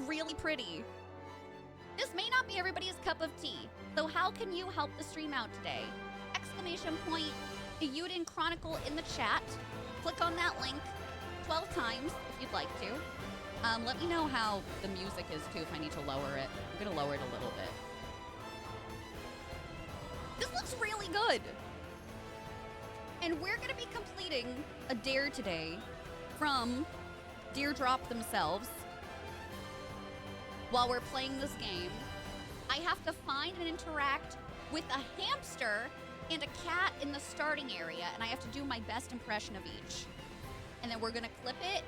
really pretty. This may not be everybody's cup of tea, so how can you help the stream out today? Exclamation point, Eiyuden Chronicle in the chat. Click on that link 12 times if you'd like to. Let me know how the music is too if I need to lower it. I'm gonna lower it a little bit. This looks really good. And we're gonna be completing a dare today from Deerdrop themselves. While we're playing this game, I have to find and interact with a hamster and a cat in the starting area, and I have to do my best impression of each. And then we're gonna clip it,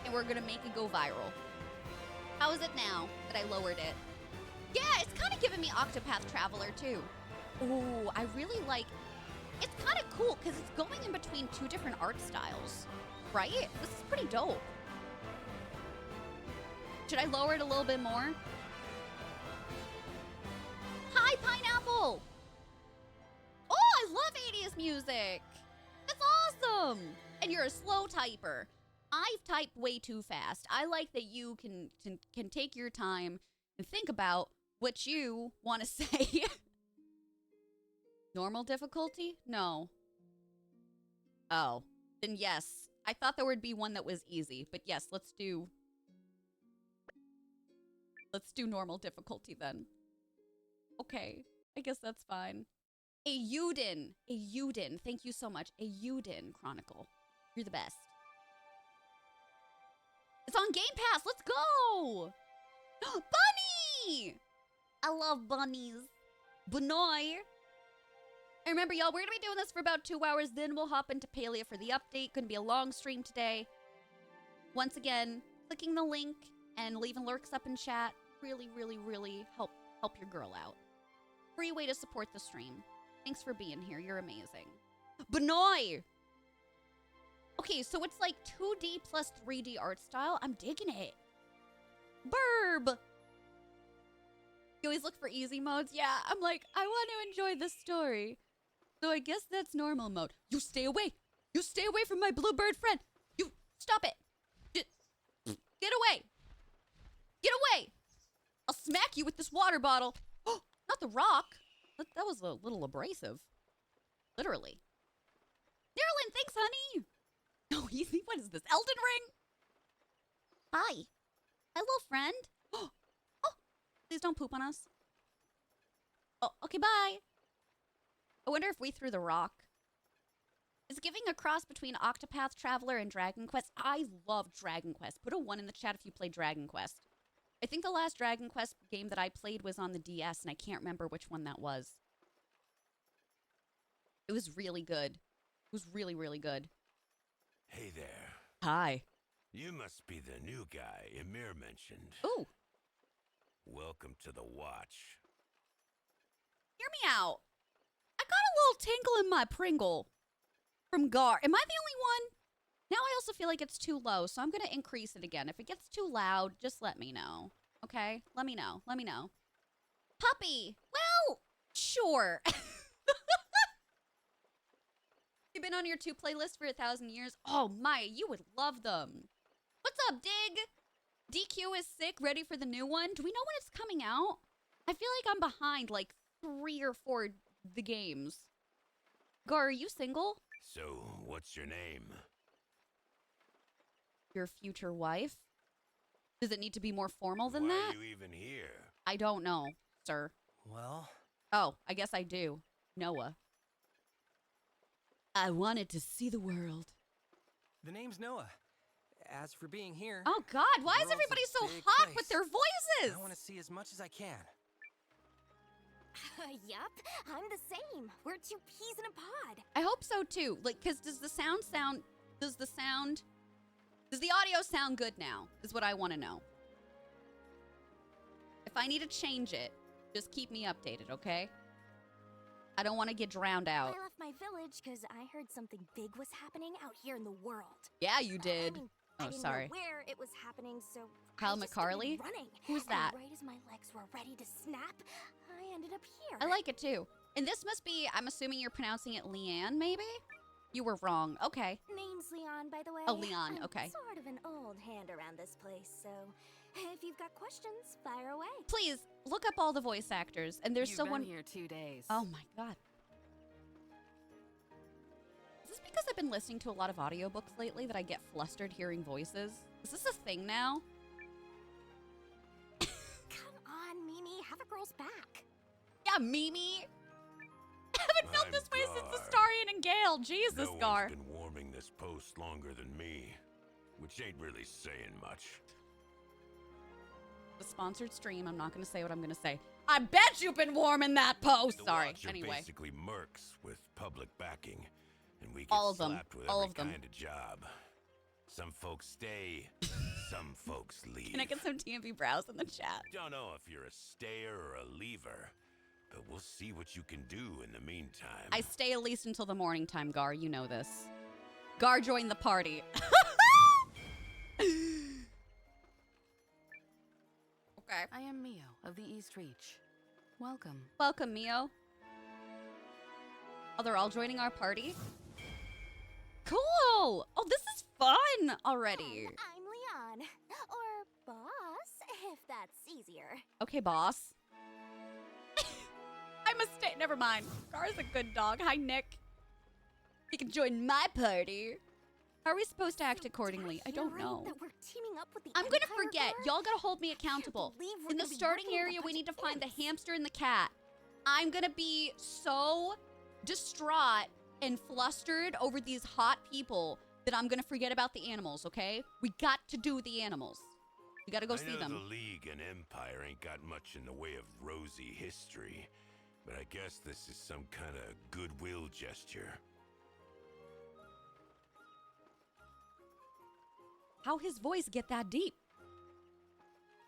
and we're gonna make it go viral. How is it now that I lowered it? Yeah, it's kind of giving me Octopath Traveler too. Oh, I really like, it's kind of cool because it's going in between two different art styles, right? This is pretty dope. Should I lower it a little bit more? Hi, Pineapple! Oh, I love 80s music! That's awesome! And you're a slow typer. I type way too fast. I like that you can take your time and think about what you want to say. Normal difficulty? No. Oh, then yes. I thought there would be one that was easy, but yes, let's do normal difficulty then. Okay, I guess that's fine. Eiyuden, thank you so much. Eiyuden Chronicle, you're the best. It's on Game Pass, let's go! Bunny! I love bunnies. Bunny. And remember, y'all, we're gonna be doing this for about 2 hours, then we'll hop into Palia for the update. Gonna be a long stream today. Once again, clicking the link and leaving lurks up in chat really, really, really help your girl out. Free way to support the stream. Thanks for being here. You're amazing. Benoy! Okay, so it's like 2D plus 3D art style. I'm digging it. Burb! You always look for easy modes? Yeah, I'm like, I want to enjoy this story. So I guess that's normal mode. You stay away! You stay away from my bluebird friend! You, stop it! Get away! Get away! I'll smack you with this water bottle. Oh, not the rock. That was a little abrasive. Literally. Nerlin, thanks, honey. Oh, easy. What is this? Elden Ring? Hi. Hello, friend. Oh, please don't poop on us. Oh, okay, bye. I wonder if we threw the rock. It's giving a cross between Octopath Traveler and Dragon Quest. I love Dragon Quest. Put a 1 in the chat if you play Dragon Quest. I think the last Dragon Quest game that I played was on the DS, and I can't remember which one that was. It was really good. It was really, really good. Hey there. Hi. You must be the new guy Emir mentioned. Ooh. Welcome to the Watch. Hear me out. I got a little tinkle in my Pringle from Gar. Am I the only one? Now I also feel like it's too low, so I'm going to increase it again. If it gets too loud, just let me know. Okay? Let me know. Let me know. Puppy! Well, sure. You've been on your 2 playlist for 1,000 years? Oh, Maya, you would love them. What's up, Dig? DQ is sick, ready for the new one. Do we know when it's coming out? I feel like I'm behind like 3 or 4 the games. Gar, are you single? So, what's your name? Your future wife? Does it need to be more formal than that? Why are you even here? I don't know, sir. Well... Oh, I guess I do. Noah. I wanted to see the world. The name's Noah. As for being here... Oh, God, why is everybody so hot with their voices? I want to see as much as I can. Yup, I'm the same. We're 2 peas in a pod. I hope so, too. Like, because does the audio sound good now, is what I want to know. If I need to change it, just keep me updated, okay? I don't want to get drowned out. I left my village because I heard something big was happening out here in the world. Yeah, you did. I mean, oh, I didn't sorry. know where it was happening, so Kyle I just started McCarley? running. Who's that? And right as my legs were ready to snap, I ended up here. I like it, too. And this must be, I'm assuming you're pronouncing it Leanne, maybe? You were wrong. Okay. Name's Leon, by the way. Oh, Leon, I'm okay. sort of an old hand around this place, so if you've got questions, fire away. Please, look up all the voice actors. And there's You've someone... been here 2 days. Oh my god. Is this because I've been listening to a lot of audiobooks lately that I get flustered hearing voices? Is this a thing now? Come on, Mimi, have a girl's back. Yeah, Mimi. I haven't felt I'm this way since Gar. Astarion and Gale. Jesus, No Gar. one's been warming this post longer than me, which ain't really saying much. The sponsored stream. I'm not going to say what I'm going to say. I bet you've been warming that post. The Sorry. Watch are Anyway. basically mercs with public backing, and we get All of them. slapped with All every of them. kind of job. Some folks stay, some folks leave. Can I get some TMB brows in the chat? Don't know if you're a stayer or a leaver, but we'll see what you can do in the meantime. I stay at least until the morning time, Gar. You know this. Gar joined the party. Okay. I am Mio of the East Reach. Welcome. Welcome, Mio. Oh, they're all joining our party? Cool! Oh, this is fun already. And I'm Leon, or boss, if that's easier. Okay, boss. I mistake. Never mind. Gar's a good dog. Hi, Nick. He can join my party. How are we supposed to act accordingly? I don't know. That we're teaming up with the I'm gonna Empire forget. Guard? Y'all gotta hold me accountable. believe we're In the gonna be starting working with a area, we bunch need to of find the imps. hamster and the cat. I'm gonna be so distraught and flustered over these hot people that I'm gonna forget about the animals, okay? We got to do the animals. We gotta go I see know them. the League and Empire ain't got much in the way of rosy history, but I guess this is some kind of goodwill gesture. How his voice get that deep?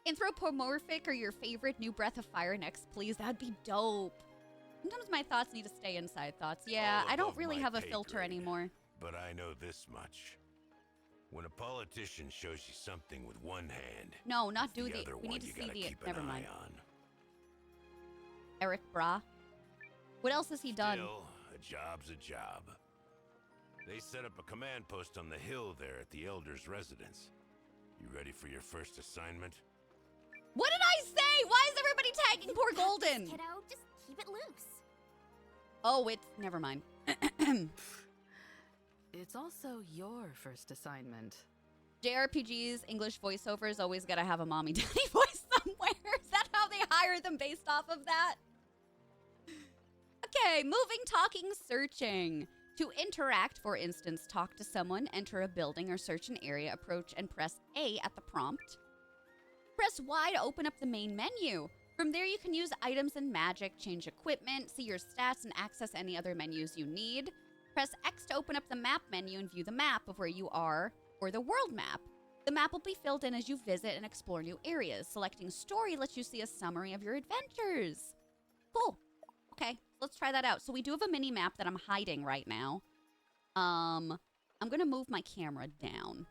Anthropomorphic or your favorite new breath of fire next, please? That'd be dope. Sometimes my thoughts need to stay inside thoughts. Yeah, All I don't above really my have a pay filter grade. anymore. But I know this much. When a politician shows you something with one hand, No, not do the the. other We one need to you see gotta the. keep an Never eye mind. on. Eric Bra. What else has he done? Still, a job's a job. They set up a command post on the hill there at the Elder's residence. You ready for your first assignment? What did I say? Why is everybody tagging poor Golden? Kiddo, just keep it loose. Oh, it's never mind. It's also your first assignment. JRPGs, English voiceovers always gotta have a mommy daddy voice somewhere. Is that how they hire them based off of that? Okay, moving, talking, searching. To interact, for instance, talk to someone, enter a building or search an area, approach and press A at the prompt. Press Y to open up the main menu. From there, you can use items and magic, change equipment, see your stats, and access any other menus you need. Press X to open up the map menu and view the map of where you are, or the world map. The map will be filled in as you visit and explore new areas. Selecting story lets you see a summary of your adventures. Cool. Okay, let's try that out. So we do have a mini map that I'm hiding right now. I'm gonna move my camera down.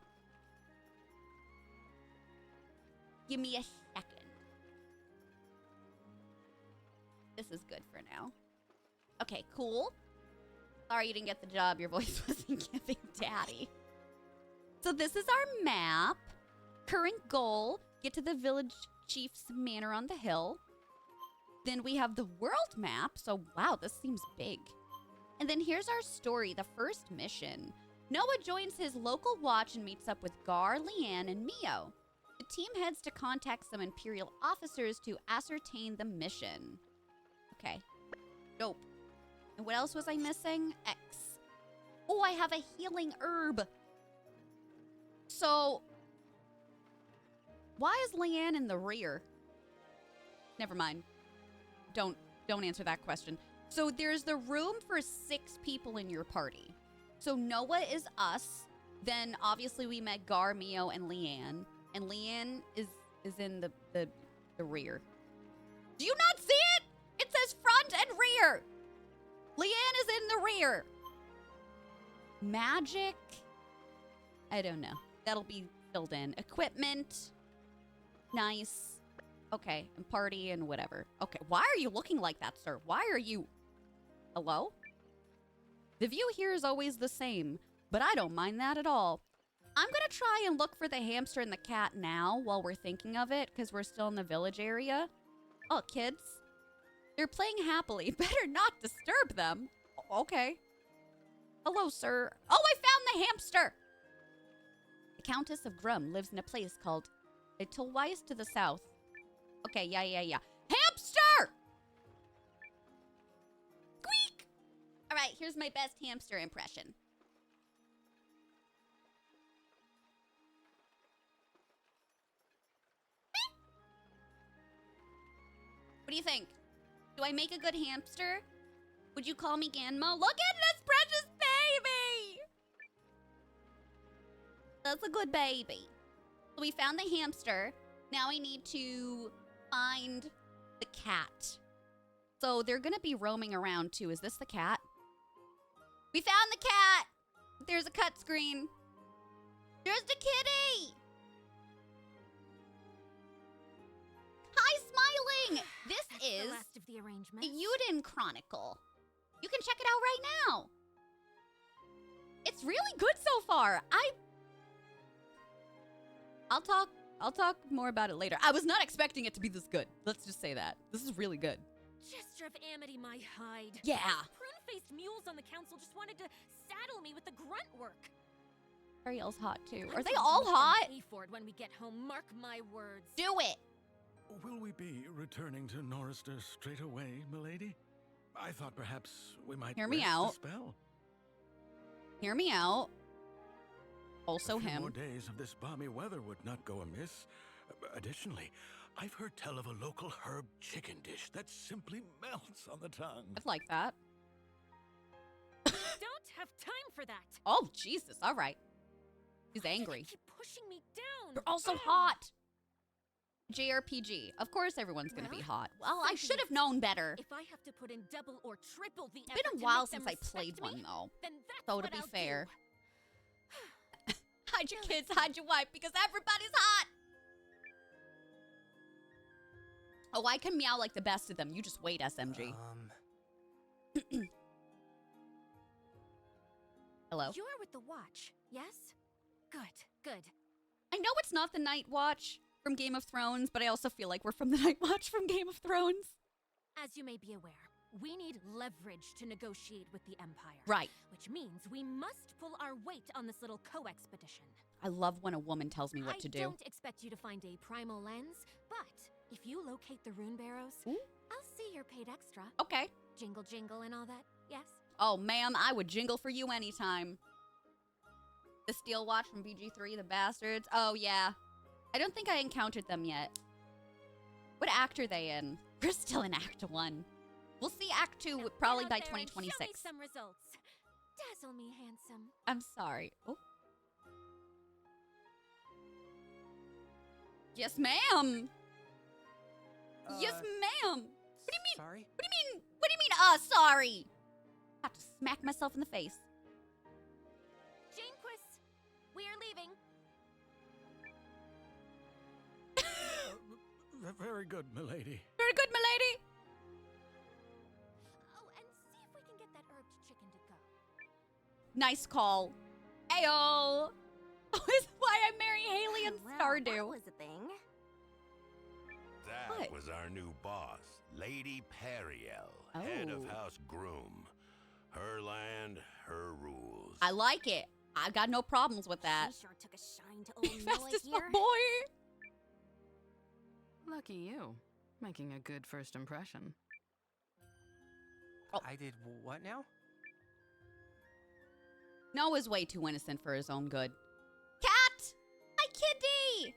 Give me a second. This is good for now. Okay, cool. Sorry you didn't get the job. Your voice wasn't giving daddy. So this is our map. Current goal, get to the village chief's manor on the hill. Then we have the world map. So wow, this seems big. And then here's our story, the first mission. Noah joins his local watch and meets up with Gar, Leanne, and Mio. The team heads to contact some Imperial officers to ascertain the mission. Okay. Dope. And what else was I missing? X. Oh, I have a healing herb. So, why is Leanne in the rear? Never mind. Don't answer that question. So there's the room for 6 people in your party. So Noah is us. Then obviously we met Gar, Mio, and Leanne. And Leanne is in the rear. Do you not see it? It says front and rear. Leanne is in the rear. Magic? I don't know. That'll be filled in. Equipment. Nice. Okay. And party and whatever. Okay. Why are you looking like that, sir? Why are you... Hello? The view here is always the same, but I don't mind that at all. I'm gonna try and look for the hamster and the cat now while we're thinking of it, because we're still in the village area. Oh, kids. They're playing happily. Better not disturb them. Okay. Hello, sir. Oh, I found the hamster! The Countess of Grum lives in a place called Edelweiss to the south. Okay, yeah. Hamster! Squeak! All right, here's my best hamster impression. What do you think? Do I make a good hamster? Would you call me Ganmo? Look at this precious baby! That's a good baby. So we found the hamster. Now I need to find the cat. So they're gonna be roaming around too. Is this the cat? We found the cat! There's a cut screen. There's the kitty! Hi, Smiling! This That's is the last of the arrangements. Eiyuden Chronicle. You can check it out right now. It's really good so far. I'll talk more about it later. I was not expecting it to be this good. Let's just say that. This is really good. Gesture of amity, my hide. Yeah. Prune-faced mules on the council just wanted to saddle me with the grunt work. Ariel's hot too. I'm Are they going to all make them hot? Pay for it when we get home. Mark my words. Do it. Will we be returning to Norrister straight away, milady? I thought perhaps we might Hear me rest out. a spell. Hear me out. Also a few more him. days of this balmy weather would not go amiss. Additionally, I've heard tell of a local herb chicken dish that simply melts on the tongue. I'd like that. Don't have time for that. Oh, Jesus. All right. He's angry. Keep pushing me down. You're also hot. JRPG. Of course everyone's going to be hot. Well, I should have known better. If I have to put in double or triple the It's been effort a to while make them since I respect played me, one, though. then that's So what to be I'll fair. do. Hide your kids, hide your wife, because everybody's hot. Oh, I can meow like the best of them. You just wait, SMG. Hello? You're with the watch, yes? Good. I know it's not the Night Watch from Game of Thrones, but I also feel like we're from the Night Watch from Game of Thrones. As you may be aware, we need leverage to negotiate with the Empire. Right. Which means we must pull our weight on this little co-expedition. I love when a woman tells me what to do. I don't expect you to find a primal lens, but if you locate the rune barrows, Ooh. I'll see you're paid extra. Okay. Jingle jingle and all that, yes? Oh, ma'am, I would jingle for you anytime. The Steel Watch from BG3, the bastards. Oh, yeah. I don't think I encountered them yet. What act are they in? We're still in Act 1. We'll see Act 2 Now probably get by out there and 2026. Show me some results. Dazzle me, handsome. I'm sorry. Oh. Yes, ma'am. Yes, ma'am. What do you mean? Sorry? What do you mean, sorry? I have to smack myself in the face. Janequist, we are leaving. Very good, milady. Very good, milady. Oh, and see if we can get that herbed chicken to go. Nice call. Ayo. This is why I marry Haley and Well, Stardew. that was a thing. That What? was our new boss, Lady Periel, head of Oh. House Groom. Her land, her rules. I like it. I got no problems with that. She sure took a shine to old Noah Fastest here. boy. Lucky you. Making a good first impression. Oh. I did what now? Noah's way too innocent for his own good. Cat! Hi, kitty!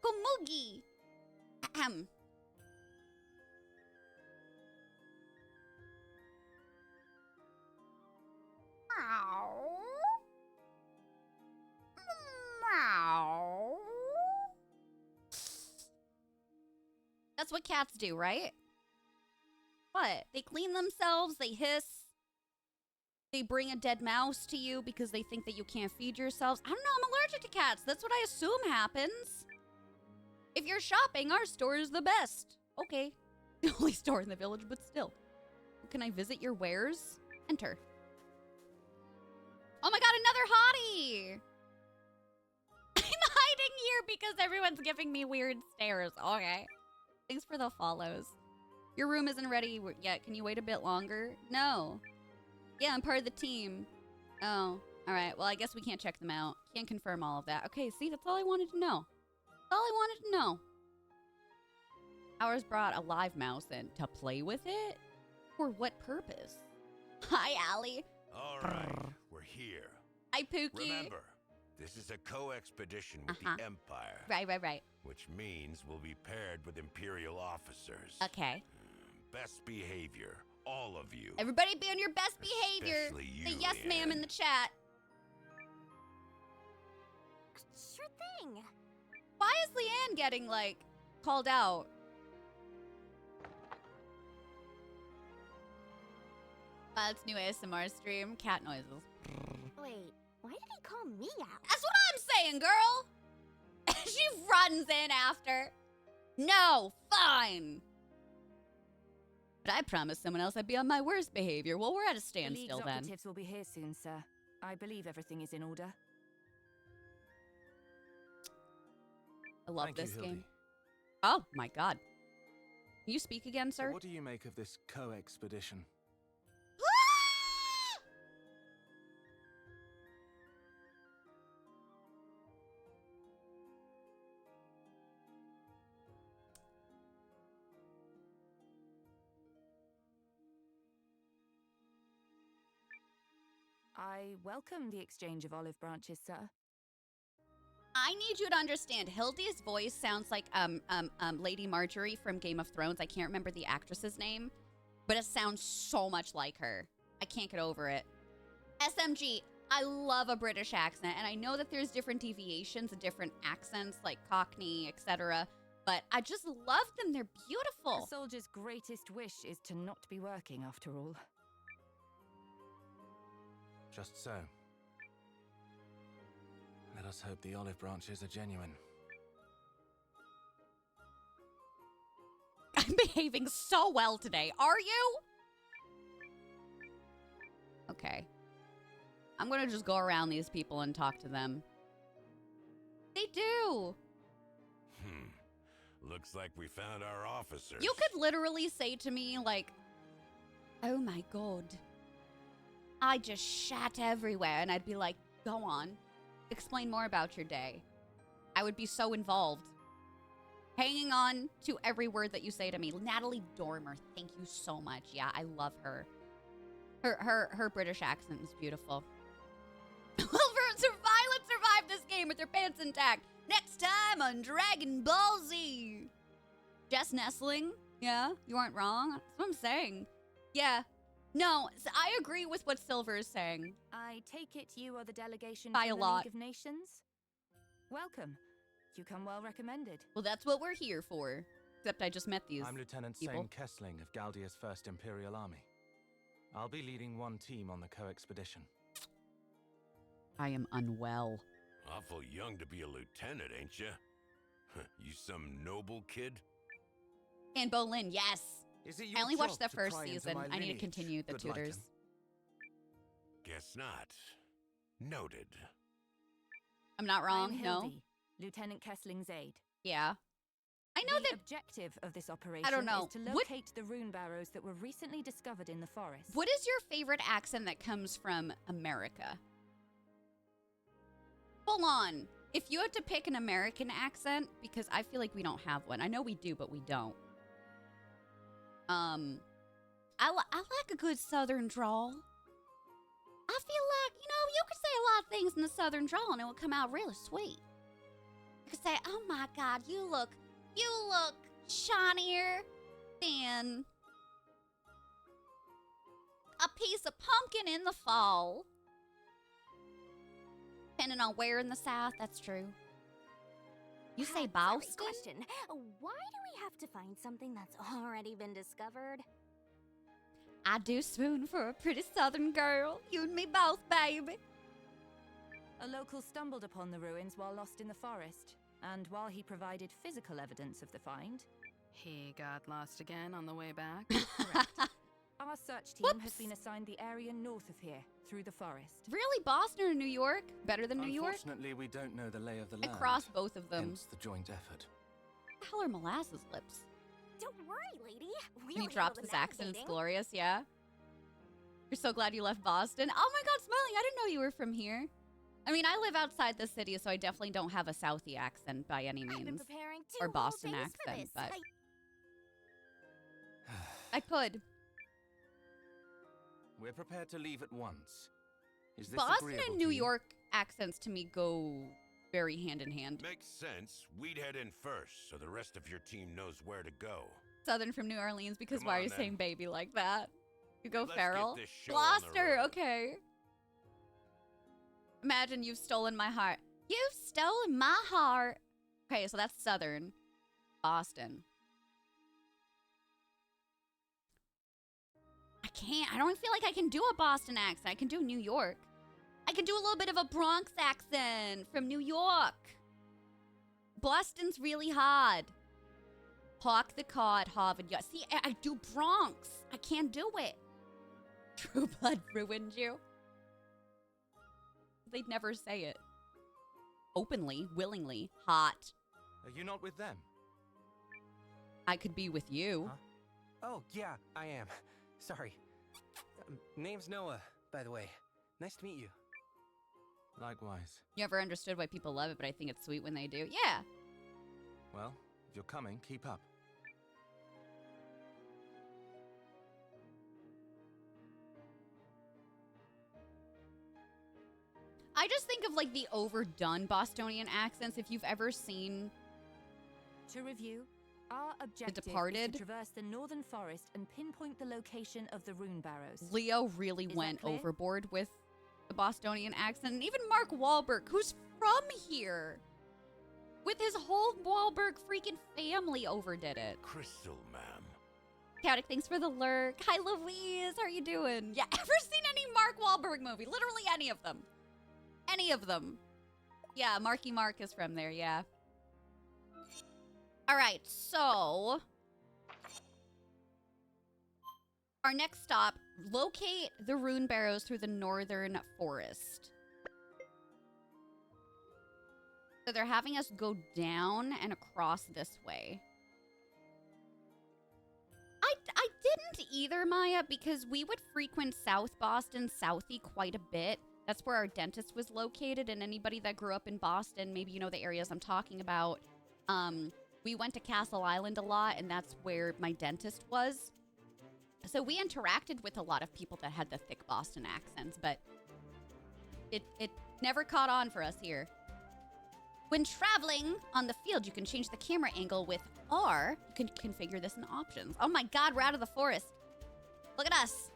Gumugi! Ahem. Meow. Meow. That's what cats do, right? What? They clean themselves, they hiss, they bring a dead mouse to you because they think that you can't feed yourselves. I don't know, I'm allergic to cats. That's what I assume happens. If you're shopping, our store is the best. Okay. The only store in the village, but still. Can I visit your wares? Enter. Oh my god, another hottie! I'm hiding here because everyone's giving me weird stares. Okay. Thanks for the follows. Your room isn't ready yet. Can you wait a bit longer? No. Yeah, I'm part of the team. Oh, all right. Well, I guess we can't check them out. Can't confirm all of that. Okay, see, that's all I wanted to know. That's all I wanted to know. Ours brought a live mouse in to play with it? For what purpose? Hi, Allie. All right, we're here. Hi, Pookie. Remember, this is a co-expedition with the Empire. Right. Which means we'll be paired with Imperial officers. Okay. Best behavior, all of you. Everybody be on your best behavior. Especially you, The yes ma'am Leanne. in the chat. Sure thing. Why is Leanne getting, like, called out? It's new ASMR stream. Cat noises. Wait, why did he call me out? That's what I'm saying, girl. She runs in after. No, fine. But I promised someone else I'd be on my worst behavior. Well, we're at a The standstill League's then. operatives will be here soon, sir. I believe everything is in order. I love Thank you, this Hildy. game. Oh my god. Can you speak again, So sir? what do you make of this co-expedition? I welcome the exchange of olive branches, sir. I need you to understand, Hildy's voice sounds like Lady Marjorie from Game of Thrones. I can't remember the actress's name, but it sounds so much like her. I can't get over it. SMG, I love a British accent, and I know that there's different deviations of different accents, like Cockney, etc., but I just love them. They're A beautiful. soldier's greatest wish is to not be working, after all. Just so. Let us hope the olive branches are genuine. I'm behaving so well today. Are you? Okay. I'm gonna just go around these people and talk to them. They do. Looks like we found our officers. You could literally say to me, like, oh my god, I just shat everywhere. And I'd be like, go on. Explain more about your day. I would be so involved. Hanging on to every word that you say to me. Natalie Dormer, thank you so much. Yeah, I love her. Her British accent is beautiful. Violet survived this game with her pants intact. Next time on Dragon Ball Z. Jess Nestling, yeah, you aren't wrong. That's what I'm saying. Yeah. No, I agree with what Silver is saying. I take it you are the delegation By from a the lot. League of Nations? Welcome. You come well recommended. Well, that's what we're here for. Except I just met these. I'm Lieutenant people. Sane Kessling of Galdia's 1st Imperial Army. I'll be leading one team on the co-expedition. I am unwell. Awful young to be a lieutenant, ain't you? You some noble kid? And Bolin, yes. Is it I your only watched the job to first pry into season. my I need to lineage, continue the good tutors. Lycan? Guess not. Noted. I'm not wrong, I'm no? Hildy, Lieutenant Kessling's aide. Yeah. I know the that. objective of this operation know. is to What- locate the rune barrows that were recently discovered in the forest. What is your favorite accent that comes from America? Hold on. If you had to pick an American accent, because I feel like we don't have one. I know we do, but we don't. I like a good Southern drawl. I feel like, you could say a lot of things in the Southern drawl and it would come out really sweet. You could say, oh my God, you look shinier than a piece of pumpkin in the fall. Depending on where in the South, that's true. You say Sorry, Boston? question. Why do we have to find something that's already been discovered? I do swoon for a pretty Southern girl. You and me both, baby. A local stumbled upon the ruins while lost in the forest, and while he provided physical evidence of the find, He got lost again on the way back. correct. Our search team has Whoops. been assigned the area north of here, through the forest. Really, Boston or New York? Better than New York? Unfortunately, we don't know the lay of the I land. crossed both of them. Hence the joint effort. What the hell are molasses lips? Don't worry, lady. We'll And he drops handle his the accent. It's navigating. glorious, yeah. You're so glad you left Boston. Oh my god, Smiling, I didn't know you were from here. I mean, I live outside the city, so I definitely don't have a Southie accent by any I've been means. preparing Or 2 Boston whole days for accent, this. but I could. We're prepared to leave at once. Is this Boston agreeable and to New you? York accents to me go very hand in hand. Makes sense. We'd head in first, so the rest of your team knows where to go. Southern from New Orleans, because Come why are on, you then. saying baby like that? You go Let's get feral. this show on the Gloucester, road. okay. Imagine you've stolen my heart. You've stolen my heart. Okay, so that's Southern. Boston. I don't feel like I can do a Boston accent. I can do New York. I can do a little bit of a Bronx accent from New York. Boston's really hard. Park the car at Harvard Yard. See, I do Bronx. I can't do it. True Blood ruined you. They'd never say it. Openly, willingly, hot. Are you not with them? I could be with you. Huh? Oh, yeah, I am. Sorry. Name's Noah, by the way. Nice to meet you. Likewise. You never understood why people love it, but I think it's sweet when they do. Yeah. Well, if you're coming, keep up. I just think of like the overdone Bostonian accents. If you've ever seen To review, our objective Departed? is to traverse the northern forest and pinpoint the location of the rune barrows. Leo really Is that went clear? overboard with the Bostonian accent. And even Mark Wahlberg, who's from here, with his whole Wahlberg freaking family overdid it. Crystal, ma'am. Chaotic, thanks for the lurk. Hi, Louise. How are you doing? Yeah, ever seen any Mark Wahlberg movie? Literally any of them. Any of them. Yeah, Marky Mark is from there, yeah. All right, so our next stop, locate the rune barrows through the northern forest. So they're having us go down and across this way. I didn't either, Maya, because we would frequent South Boston, Southie quite a bit. That's where our dentist was located, and anybody that grew up in Boston, maybe you know the areas I'm talking about. We went to Castle Island a lot, and that's where my dentist was. So we interacted with a lot of people that had the thick Boston accents, but it never caught on for us here. When traveling on the field, you can change the camera angle with R. You can configure this in options. Oh my god, we're out of the forest. Look at us.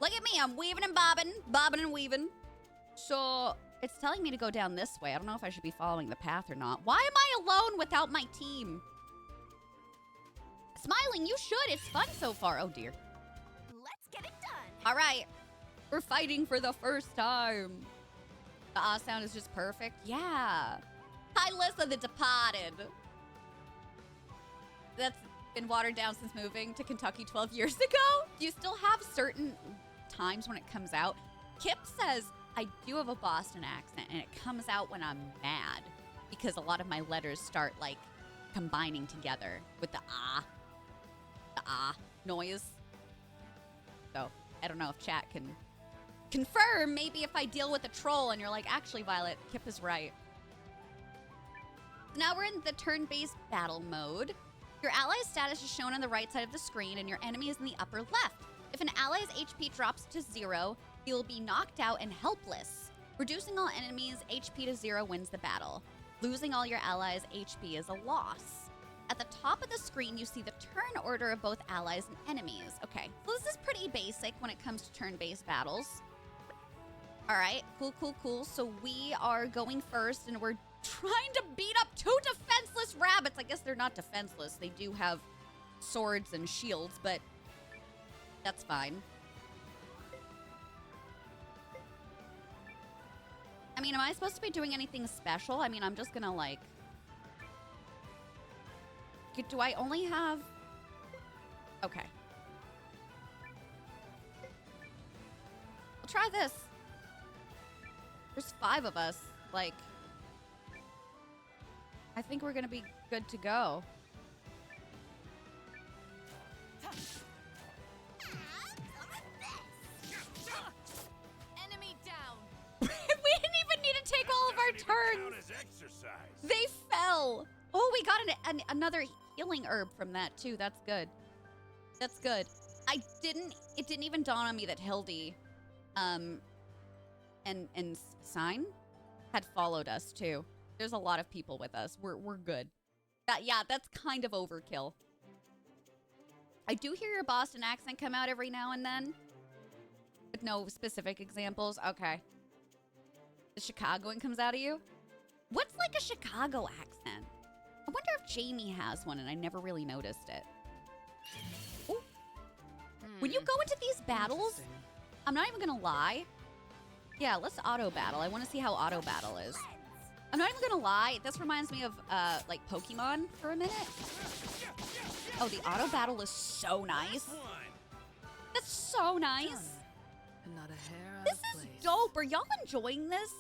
Look at me, I'm weaving and bobbing, bobbing and weaving. So it's telling me to go down this way. I don't know if I should be following the path or not. Why am I alone without my team? Smiling, you should. It's fun so far. Oh dear. Let's get it done. All right. We're fighting for the first time. The ah sound is just perfect. Yeah. Hi, Lissa, the Departed. That's been watered down since moving to Kentucky 12 years ago. Do you still have certain times when it comes out? Kip says, I do have a Boston accent, and it comes out when I'm mad because a lot of my letters start, like, combining together with the ah noise. So, I don't know if chat can confirm. Maybe if I deal with a troll and you're like, actually, Violet, Kip is right. Now we're in the turn-based battle mode. Your ally's status is shown on the right side of the screen, and your enemy is in the upper left. If an ally's HP drops to 0, he will be knocked out and helpless. Reducing all enemies' HP to 0 wins the battle. Losing all your allies' HP is a loss. At the top of the screen, you see the turn order of both allies and enemies. Okay, so this is pretty basic when it comes to turn-based battles. All right, cool. So we are going first, and we're trying to beat up 2 defenseless rabbits. I guess they're not defenseless. They do have swords and shields, but that's fine. I mean, am I supposed to be doing anything special? I mean, I'm just gonna, like... Do I only have... Okay. We'll try this. There's 5 of us. Like, I think we're gonna be good to go. Enemy down. We didn't even need to take all of our turns. As exercise. They fell. Oh, we got another healing herb from that too. That's good. That's good. It didn't even dawn on me that Hildy, and Sign had followed us too. There's a lot of people with us. We're good. Yeah, that's kind of overkill. I do hear your Boston accent come out every now and then. With no specific examples. Okay. The Chicagoan comes out of you? What's like a Chicago accent? I wonder if Jamie has one and I never really noticed it. Ooh. When you go into these battles, I'm not even gonna lie. Yeah, let's auto battle. I want to see how auto battle is. I'm not even gonna lie. This reminds me of like Pokemon for a minute. Oh, the auto battle is so nice. That's so nice. Not a hair out This of is place. dope. Are y'all enjoying this?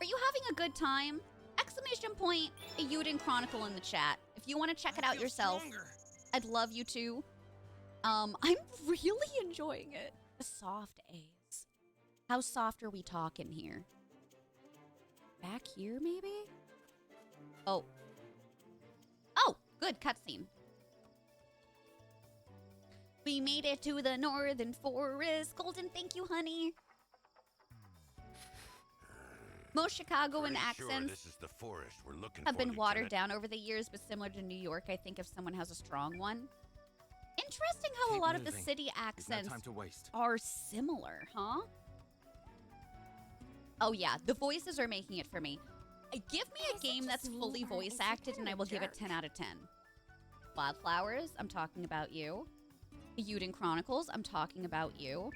Are you having a good time? Exclamation point, Eiyuden Chronicle in the chat. If you want to check it out yourself, I'd love you to. I'm really enjoying it. The soft A's. How soft are we talking here? Back here, maybe? Oh. Oh, good cutscene. We made it to the northern forest. Golden, thank you, honey. Most Chicagoan Pretty accents Sure this is the forest we're looking have for, been watered Lieutenant. down over the years, but similar to New York, I think if someone has a strong one. Interesting how Keep a lot of the moving. city There's accents no time to waste. are similar, huh? Oh yeah, the voices are making it for me. Give me a game that's fully voice acted and I will give it 10 out of 10. Wildflowers, I'm talking about you. Eiyuden Chronicles, I'm talking about you.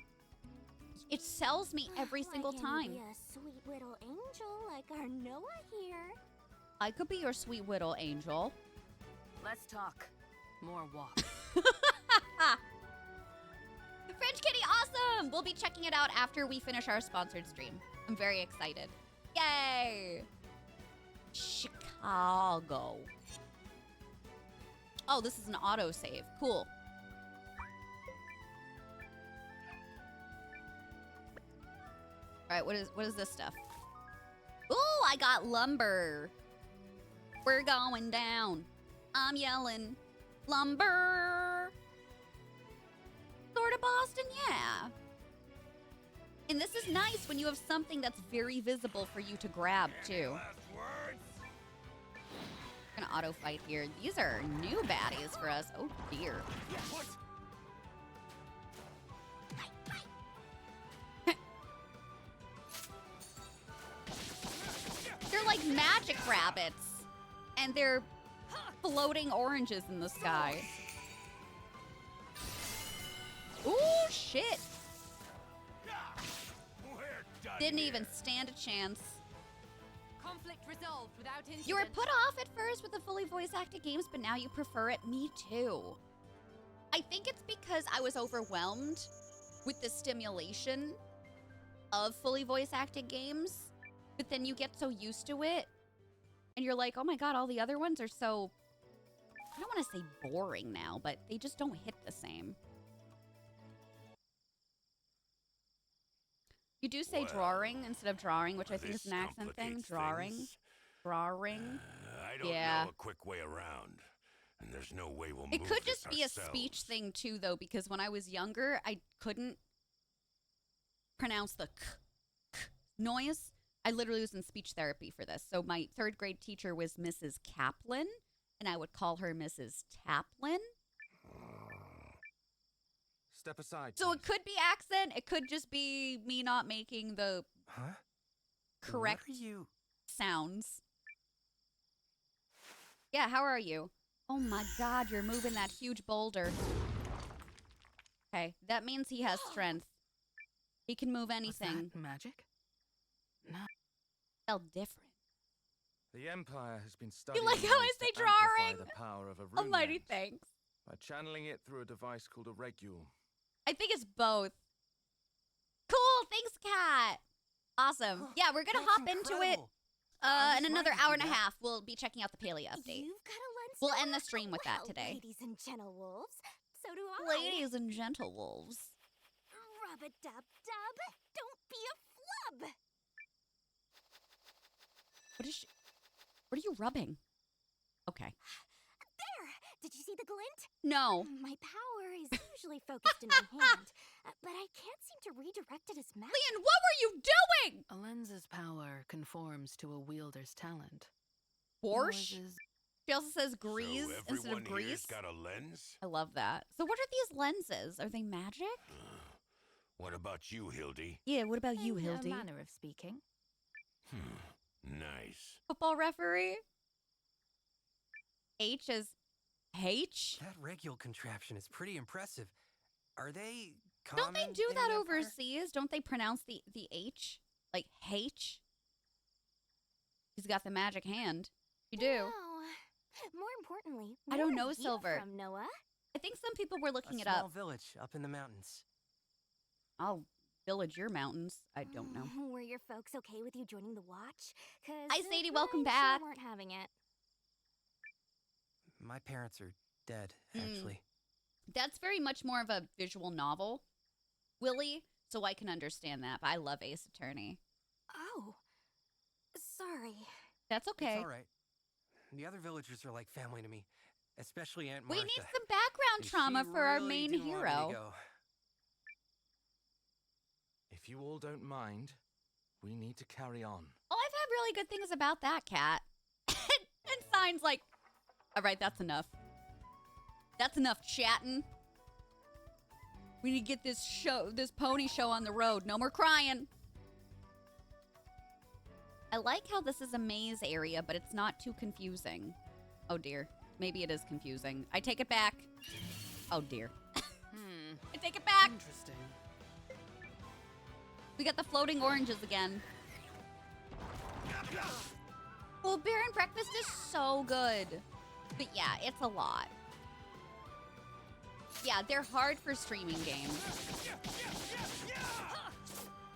It sells me every single time. Be a sweet little angel like our Noah here. I could be your sweet little angel. Let's talk. More walk. French Kitty, awesome! We'll be checking it out after we finish our sponsored stream. I'm very excited. Yay! Chicago. Oh, this is an autosave. Cool. All right, what is this stuff? Ooh, I got lumber. We're going down. I'm yelling lumber. Sort of Boston, yeah. And this is nice when you have something that's very visible for you to grab, too. Gonna auto fight here. These are new baddies for us. Oh, dear. They're like magic rabbits. And they're floating oranges in the sky. Ooh, shit. Didn't even stand a chance. Conflict resolved without incident. You were put off at first with the fully voice acted games, but now you prefer it. Me too. I think it's because I was overwhelmed with the stimulation of fully voice acted games, but then you get so used to it, and you're like, oh my god, all the other ones are so, I don't want to say boring now, but they just don't hit the same. You do say drawing instead of drawing, which I think is an accent thing. Drawing. Drawing. I don't Yeah. know a quick way around, and there's no way we'll It move could this just be a speech ourselves. thing too, though, because when I was younger, I couldn't pronounce the k noise. I literally was in speech therapy for this. So my 3rd grade teacher was Mrs. Kaplan, and I would call her Mrs. Taplin. Step aside. So it please. could be accent. It could just be me not making the Huh? correct What are you? sounds. Yeah, how are you? Oh my god, you're moving that huge boulder. Okay, that means he has strength. He can move Was anything. that magic? No. Felt different. The Empire has been studying like how I ways say to amplify drawing? the power of a Almighty rune thanks. by channeling it through a device called a regule. I think it's both. Cool, thanks, Kat. Awesome. Yeah, we're gonna That's hop into it incredible. I in was another ready to hour do and a that. half. We'll be checking out the paleo update. You've got a lens. We'll Noah? end the stream with that Well, today. Ladies and gentle wolves. So do I. Ladies and gentle wolves. Rub-a-dub-dub. Don't be a flub. What is she? What are you rubbing? Okay. There. Did you see the glint? No. My power is usually focused in my hand, but I can't seem to redirect it as magic. Leon, what were you doing? A lens's power conforms to a wielder's talent. Borscht? Yours is She also says grease so instead of everyone grease. here's got a lens? I love that. So what are these lenses? Are they magic? What about you, Hildy? Yeah, what about you, In Hildy? a manner of speaking. Nice. Football referee? H is H? That regule contraption is pretty impressive. Are they Don't they common do in that the Empire? overseas? Don't they pronounce the H? Like H? He's got the magic hand. You do. No. More importantly, I don't where know, are you Silver. from, Noah? I think some people were looking A it small up. village up in the mountains. I'll village your mountains. I don't know. Were your folks okay with you joining the watch? 'Cause Hi, Sadie, welcome mine back. Sure weren't having it. My parents are dead, Mm. actually. That's very much more of a visual novel, Willie, so I can understand that. But I love Ace Attorney. Oh, sorry. That's okay. It's all right. The other villagers are like family to me, especially Aunt We Martha. need some background And trauma she for our really main didn't want me to hero. go. If you all don't mind, we need to carry on. Oh, I've had really good things about that cat. And Sign's like, all right, that's enough. That's enough chatting. We need to get this pony show on the road. No more crying. I like how this is a maze area, but it's not too confusing. Oh dear. Maybe it is confusing. I take it back. Oh dear. I take it back. interesting. We got the floating oranges again. Well, Bear and Breakfast is so good. But yeah, it's a lot. Yeah, they're hard for streaming games.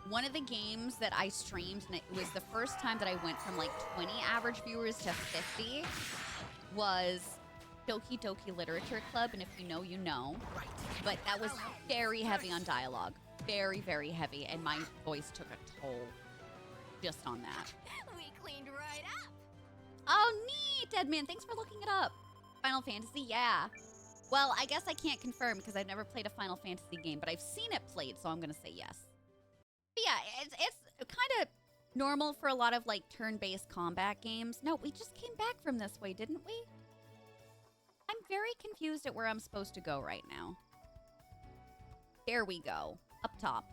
One of the games that I streamed, and it was the first time that I went from like 20 average viewers to 50, was Doki Doki Literature Club. And if you know, you know. But that was very heavy on dialogue. Very, very heavy. And my voice took a toll just on that. We cleaned right up. Oh, neat, Deadman. Thanks for looking it up. Final Fantasy, yeah. Well, I guess I can't confirm because I've never played a Final Fantasy game, but I've seen it played, so I'm going to say yes. But yeah, it's kind of normal for a lot of, like, turn-based combat games. No, we just came back from this way, didn't we? I'm very confused at where I'm supposed to go right now. There we go. Up top.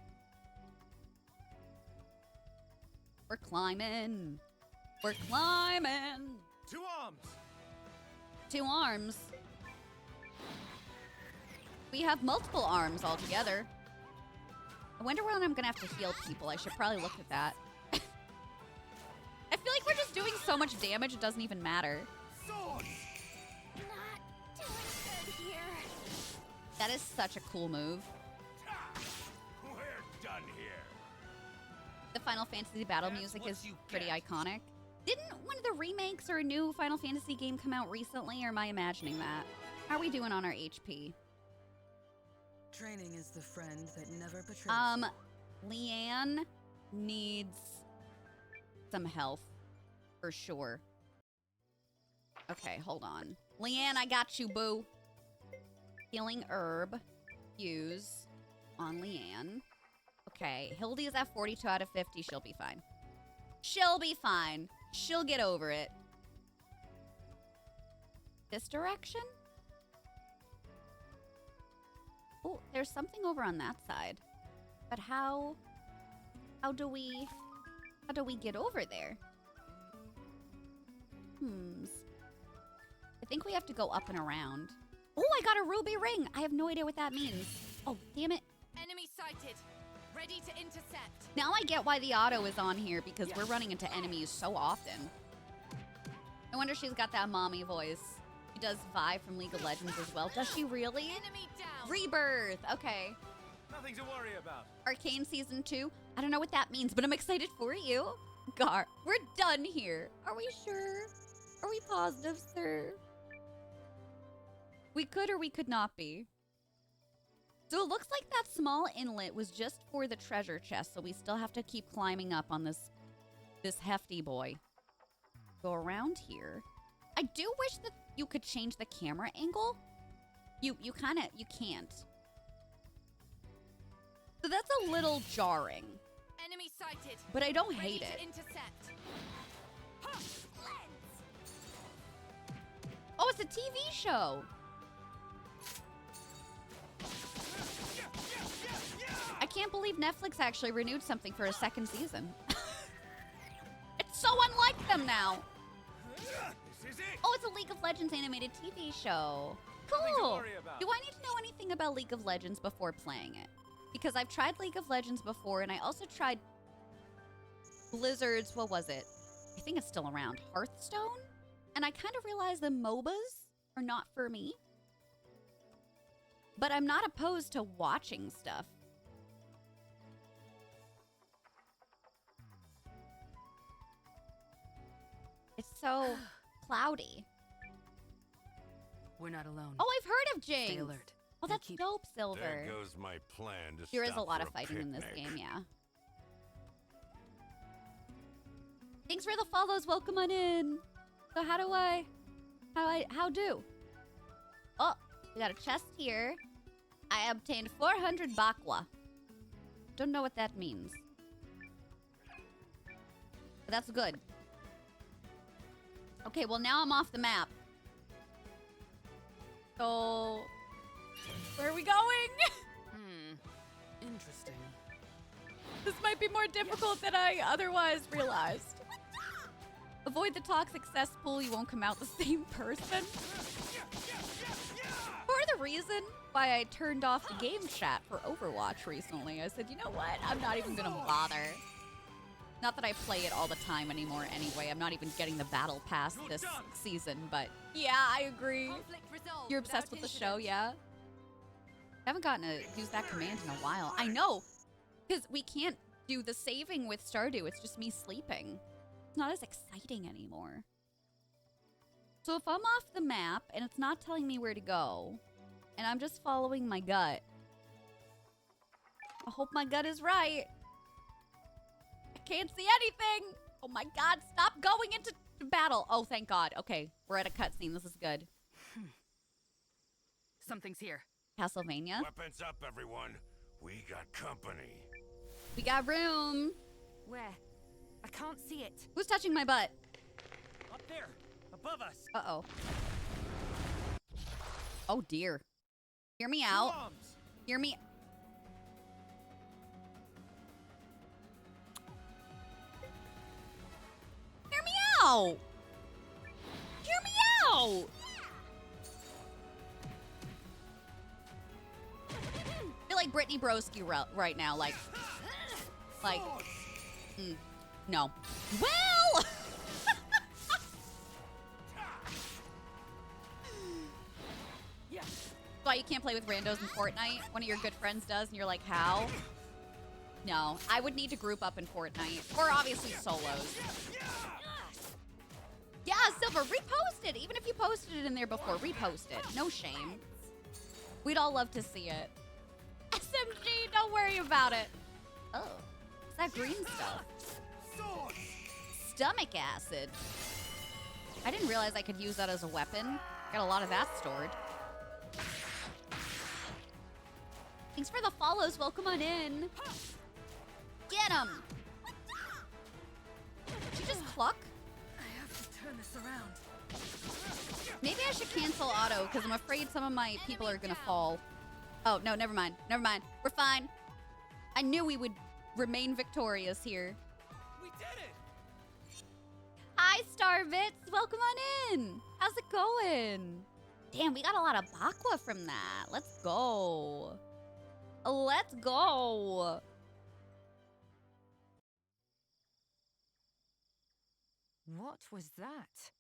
We're climbing. We're climbing. 2 arms! 2 arms. We have multiple arms altogether. I wonder when I'm gonna have to heal people. I should probably look at that. I feel like we're just doing so much damage, it doesn't even matter. Swords! Not doing good here. That is such a cool move. We're done here. The Final Fantasy battle That's music what is you pretty get. iconic. Didn't one of the remakes or a new Final Fantasy game come out recently, or am I imagining that? How are we doing on our HP? Training is the friend that never betrays. Leanne needs some health, for sure. Okay, hold on. Leanne, I got you, boo. Healing herb. Use on Leanne. Okay, Hildy is at 42 out of 50. She'll be fine. She'll be fine. She'll get over it. This direction? Oh, there's something over on that side. But how do we get over there? I think we have to go up and around. Oh, I got a ruby ring. I have no idea what that means. Oh, damn it. Enemy sighted. Ready to intercept. Now I get why the auto is on here, because we're running into enemies so often. I wonder if she's got that mommy voice. She does Vi from League of Legends as well. Does she really? Enemy down. Rebirth. Okay. Nothing to worry about. Arcane Season 2. I don't know what that means, but I'm excited for you. Gar, we're done here. Are we sure? Are we positive, sir? We could or we could not be. So it looks like that small inlet was just for the treasure chest, so we still have to keep climbing up on this hefty boy. Go around here. I do wish that you could change the camera angle. You can't. So that's a little jarring. Enemy sighted. But I don't Ready hate to it. intercept. Oh, it's a TV show. I can't believe Netflix actually renewed something for a second season. It's so unlike them now. This is it. Oh, it's a League of Legends animated TV show. Nothing to Cool. worry about. Do I need to know anything about League of Legends before playing it? Because I've tried League of Legends before, and I also tried Blizzard's, what was it? I think it's still around, Hearthstone? And I kind of realized the MOBAs are not for me. But I'm not opposed to watching stuff. It's so cloudy. We're not alone. Oh, I've heard of Jinx. Stay alert. Oh, and that's keep dope, Silver. There goes my plan to There is a stop lot for of fighting in this picnic. game, yeah. Thanks for the follows. Welcome on in. So how do? Oh, we got a chest here. I obtained 400 bakwa. Don't know what that means. But that's good. Okay, well now I'm off the map. So, where are we going? Interesting. This might be more difficult than I otherwise realized. Avoid the toxic cesspool, you won't come out the same person. For the reason why I turned off the game chat for Overwatch recently, I said, you know what? I'm not even gonna bother. Not that I play it all the time anymore anyway. I'm not even getting the battle pass this season, but yeah, I agree. Conflict resolved You're obsessed with without the show, incident. yeah? I haven't gotten to use that command in a while. I know, because we can't do the saving with Stardew. It's just me sleeping. It's not as exciting anymore. So if I'm off the map and it's not telling me where to go, and I'm just following my gut, I hope my gut is right. I can't see anything. Oh my god, stop going into battle. Oh, thank god. Okay, we're at a cutscene. This is good. Something's here. Castlevania. Weapons up, everyone. We got company. We got room. Where? I can't see it. Who's touching my butt? Up there, above us. Uh-oh. Oh, dear. Hear me out. Bombs. Hear me. Hear me out. Hear me out. I feel like Brittany Broski right now, like, no. Well. Why you can't play with randos in Fortnite? One of your good friends does, and you're like, how? No, I would need to group up in Fortnite, or obviously solos. Yeah, Silver, repost it. Even if you posted it in there before, repost it. No shame. We'd all love to see it. SMG, don't worry about it. Oh, what's that green stuff? Stomach acid. I didn't realize I could use that as a weapon. Got a lot of that stored. Thanks for the follows. Welcome on in. Get him. Did you just cluck? I have to turn this around. Maybe I should cancel auto because I'm afraid some of my people are going to fall. Oh, no, never mind. Never mind. We're fine. I knew we would remain victorious here. We did it. Hi, Starvitz. Welcome on in. How's it going? Damn, we got a lot of bakwa from that. Let's go. Let's go. What was that?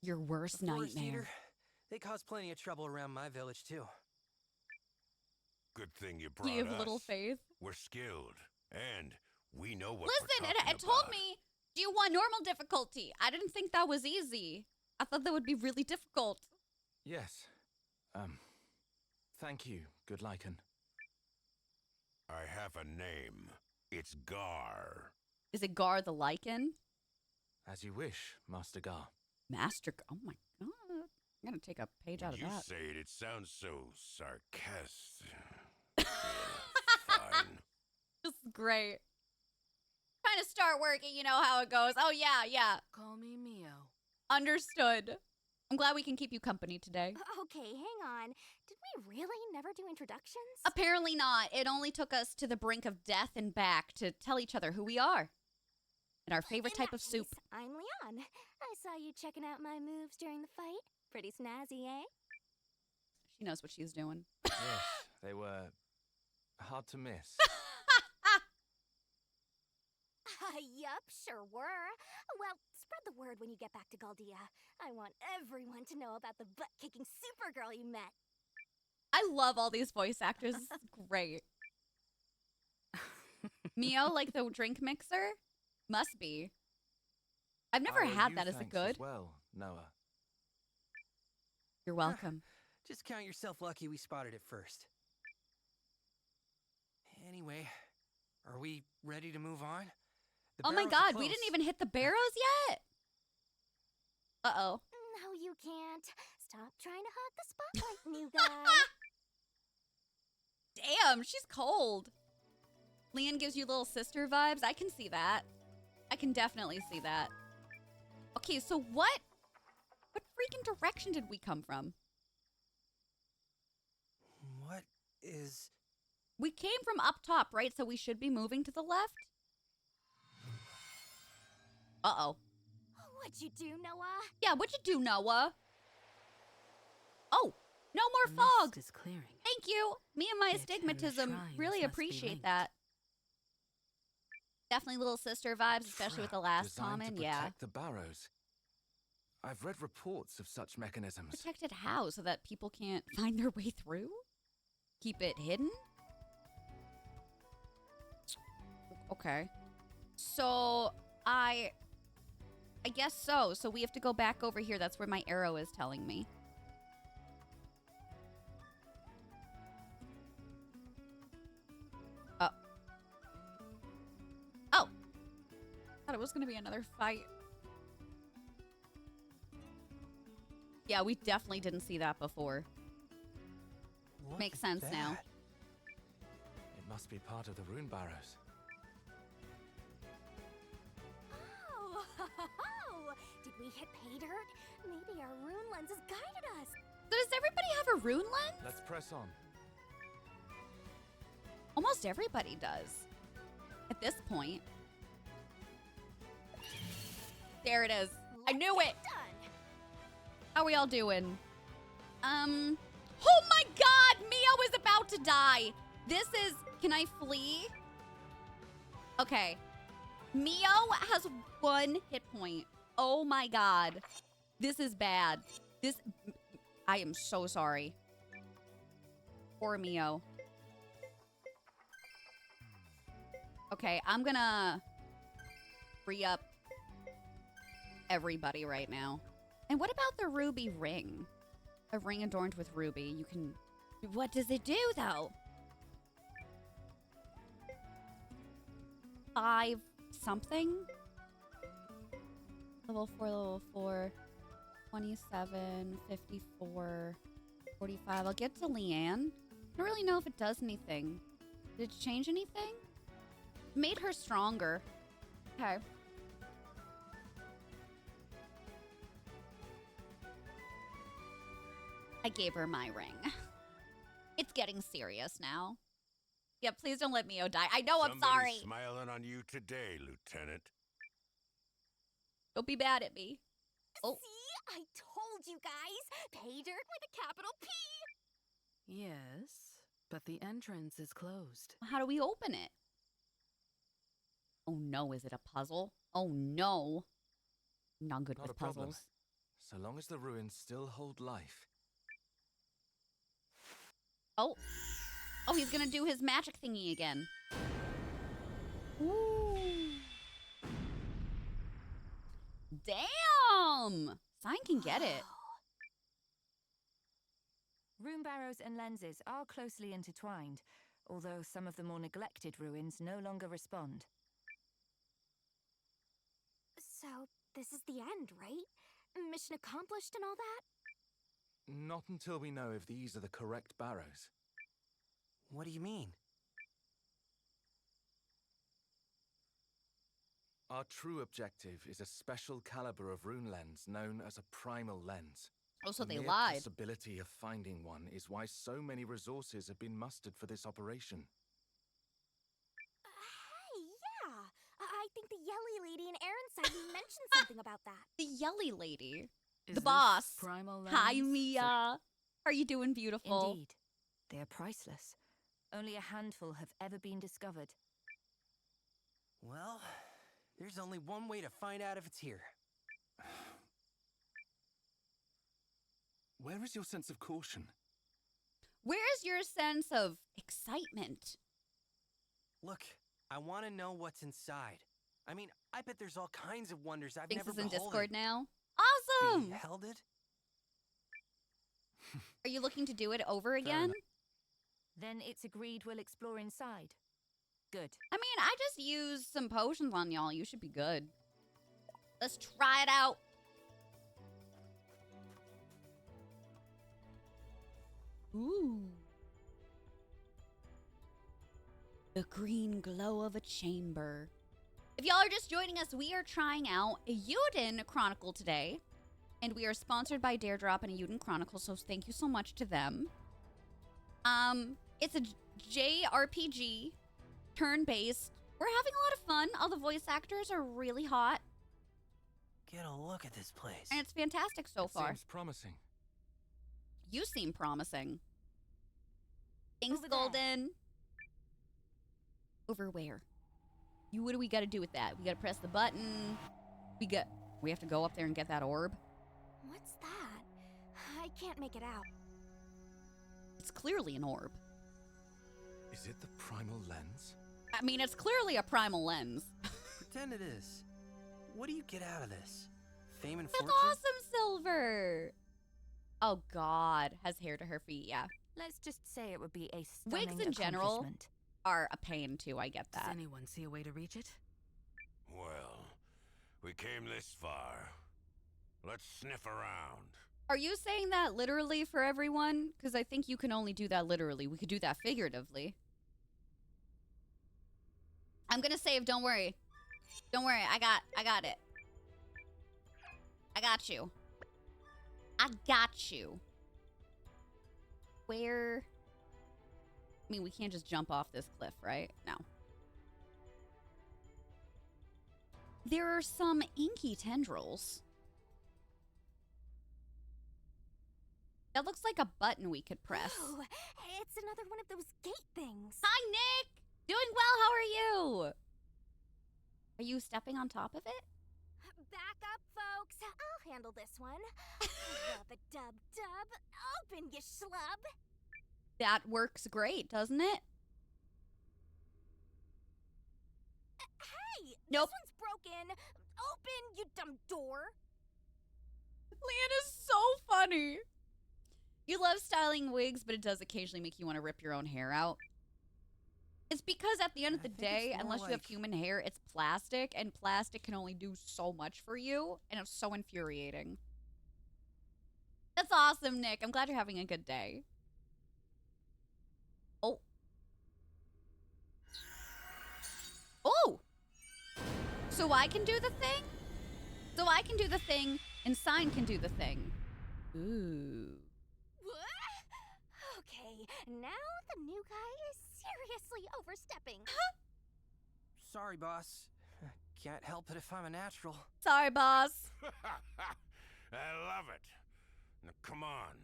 Your worst The Forest nightmare. Eater, they cause plenty of trouble around my village too. Good thing you brought You have us. little faith. We're skilled, and we know what Listen, we're talking it told about. me, do you want normal difficulty? I didn't think that was easy. I thought that would be really difficult. Yes. Thank you, good Lycan. I have a name. It's Gar. Is it Gar the Lycan? As you wish, Master Gar. Master. Oh my god. I'm going to take a page out of You that. say it, it sounds so sarcastic. Fine. This is great. Trying to start working, you know how it goes. Oh, yeah. Call me Mio. Understood. I'm glad we can keep you company today. Okay, hang on. Did we really never do introductions? Apparently not. It only took us to the brink of death and back to tell each other who we are. And our favorite In type that of soup. case, I'm Leon. I saw you checking out my moves during the fight. Pretty snazzy, eh? She knows what she's doing. Yes, they were hard to miss. Yup, sure were. Well, spread the word when you get back to Galdia. I want everyone to know about the butt-kicking Supergirl you met. I love all these voice actors. This is great. Mio, like the drink mixer? Must be. I've never I owe had you that. Is it thanks good? as well, Noah. You're welcome. Just count yourself lucky we spotted it first. Anyway, are we ready to move on? The Oh my barrows are god, we close. didn't even hit the barrows yet? Uh-oh. No, you can't. Stop trying to hog the spotlight, new guy. Damn, she's cold. Leon gives you little sister vibes. I can see that. I can definitely see that. Okay, so what freaking direction did we come from? What is... We came from up top, right? So we should be moving to the left? Uh-oh. What'd you do, Noah? Yeah, what'd you do, Noah? Oh, no The more fog. mist is clearing. Thank you. Me and my The eternal astigmatism shrines really must be appreciate linked. that. Definitely little sister vibes, especially with the last Designed comment. to Yeah. protect the barrows. I've read reports of such mechanisms. Protected how? So that people can't find their way through? Keep it hidden? Okay. So, I guess so. So we have to go back over here. That's where my arrow is telling me. Oh. Thought it was going to be another fight. Yeah, we definitely didn't see that before. Look Makes at sense now. that. It must be part of the rune barrows. Oh, did we hit pay dirt? Maybe our rune lenses guided us. So does everybody have a rune lens? Let's press on. Almost everybody does. At this point. There it is. I knew it. Done. How we all doing? Oh my god! Mio is about to die. This is... Can I flee? Okay. Mio has 1 hit point. Oh my god. This is bad. I am so sorry. Poor Mio. Okay, I'm gonna free up everybody right now. And what about the ruby ring? A ring adorned with ruby. You can... What does it do, though? 5 something? Level 4, 27, 54, 45. I'll get to Leanne. I don't really know if it does anything. Did it change anything? Made her stronger. Okay. I gave her my ring. It's getting serious now. Yeah, please don't let Mio die. I know I'm Somebody's sorry. Smiling on you today, Lieutenant. Don't be bad at me. Oh. See? I told you guys. Pay dirt with a capital P. Yes, but the entrance is closed. How do we open it? Oh no, is it a puzzle? Oh no. Not good Not a with problem. puzzles. So long as the ruins still hold life. Oh. Oh, he's gonna do his magic thingy again. Ooh. Damn! Sign can get it. Rune barrows and lenses are closely intertwined, although some of the more neglected ruins no longer respond. So, this is the end, right? Mission accomplished and all that? Not until we know if these are the correct barrows. What do you mean? Our true objective is a special caliber of rune lens known as a primal lens. Oh, so The they mere lied. possibility of finding one is why so many resources have been mustered for this operation. Hey, yeah! I think the Yelly lady in Aaron's mentioned something about that. The Yelly lady. Is The this boss. Primal Hi, lens? Mia. Are you doing beautiful? Indeed. They are priceless. Only a handful have ever been discovered. Well, there's only one way to find out if it's here. Where is your sense of caution? Where's your sense of excitement? Look, I want to know what's inside. I mean, I bet there's all kinds of wonders I've Thinks never is in beholden. Discord now. Awesome! Beheld? Are you looking to do it over again? enough. Then it's agreed we'll explore inside. Good. I mean, I just used some potions on y'all. You should be good. Let's try it out. Ooh. The green glow of a chamber. If y'all are just joining us, we are trying out a Eiyuden Chronicle today. And we are sponsored by Daredrop and Eiyuden Chronicle, so thank you so much to them. It's a JRPG, turn-based. We're having a lot of fun. All the voice actors are really hot. Get a look at this place. And it's fantastic so far. Seems promising. You seem promising. Thanks, Over there. Golden. Over where? What do we got to do with that? We got to press the button. We have to go up there and get that orb. What's that? I can't make it out. It's clearly an orb. Is it the primal lens? I mean, it's clearly a primal lens. Pretend it is. What do you get out of this? Fame and That's fortune? awesome, Silver. Oh, God. Has hair to her feet, yeah. Let's just say it would be a stunning Wigs in general accomplishment. are a pain, too. I get Does that. anyone see a way to reach it? Well, we came this far. Let's sniff around. Are you saying that literally for everyone? Because I think you can only do that literally. We could do that figuratively. I'm gonna save. Don't worry. Don't worry. I got it. I got you. I got you. Where? I mean, we can't just jump off this cliff, right? No. There are some inky tendrils. That looks like a button we could press. Ooh, it's another one of those gate things. Hi, Nick! Doing well, how are you? Are you stepping on top of it? Back up, folks. I'll handle this one. Rub-a-dub-dub. Open, you schlub. That works great, doesn't it? Hey, Nope. this one's broken. Open, you dumb door. Leanne is so funny. You love styling wigs, but it does occasionally make you want to rip your own hair out. It's because at the end of the I think day, it's more unless you have like- human hair, it's plastic, and plastic can only do so much for you, and it's so infuriating. That's awesome, Nick. I'm glad you're having a good day. Oh. Oh! So I can do the thing? So I can do the thing, and Sign can do the thing. Ooh. What? Okay, now the new guy is seriously overstepping. Sorry, boss. Can't help it if I'm a natural. Sorry, boss. I love it. Now, come on.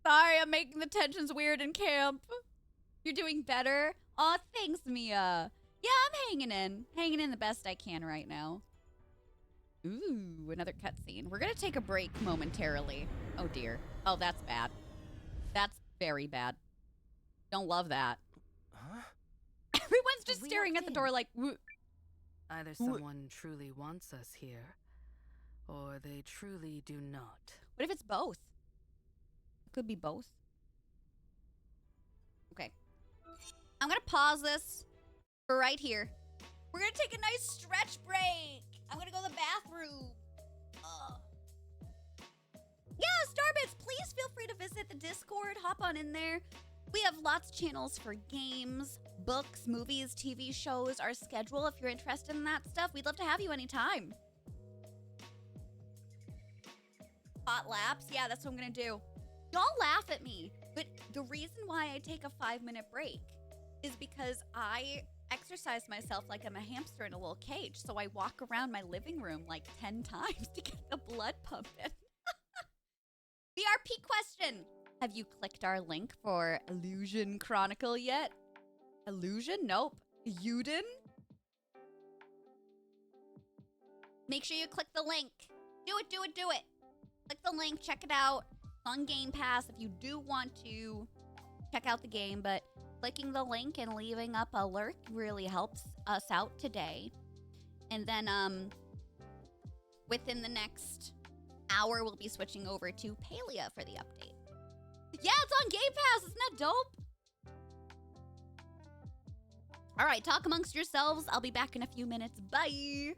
Sorry, I'm making the tensions weird in camp. You're doing better? Aw, thanks, Mia. Yeah, I'm hanging in the best I can right now. Ooh, another cutscene. We're gonna take a break momentarily. Oh, dear. Oh, that's bad. That's very bad. Don't love that. just we staring at locked the door in? like, Either someone truly wants us here, or they truly do not. what if it's both? It could be both. Okay. I'm gonna pause this for right here. We're gonna take a nice stretch break. I'm gonna go to the bathroom. Ugh. Yeah, Starbits, please feel free to visit the Discord. Hop on in there. We have lots of channels for games, books, movies, TV shows, our schedule. If you're interested in that stuff, we'd love to have you anytime. Hot laps. Yeah, that's what I'm gonna do. Don't laugh at me. But the reason why I take a 5-minute break is because I exercise myself like I'm a hamster in a little cage. So I walk around my living room like 10 times to get the blood pumping. BRP question. Have you clicked our link for Illusion Chronicle yet? Illusion? Nope. Eiyuden? Make sure you click the link. Do it, do it, do it. Click the link, check it out. It's on Game Pass if you do want to check out the game, but clicking the link and leaving up a lurk really helps us out today. And then within the next hour, we'll be switching over to Palia for the update. Yeah, it's on Game Pass. Isn't that dope? All right, talk amongst yourselves. I'll be back in a few minutes. Bye.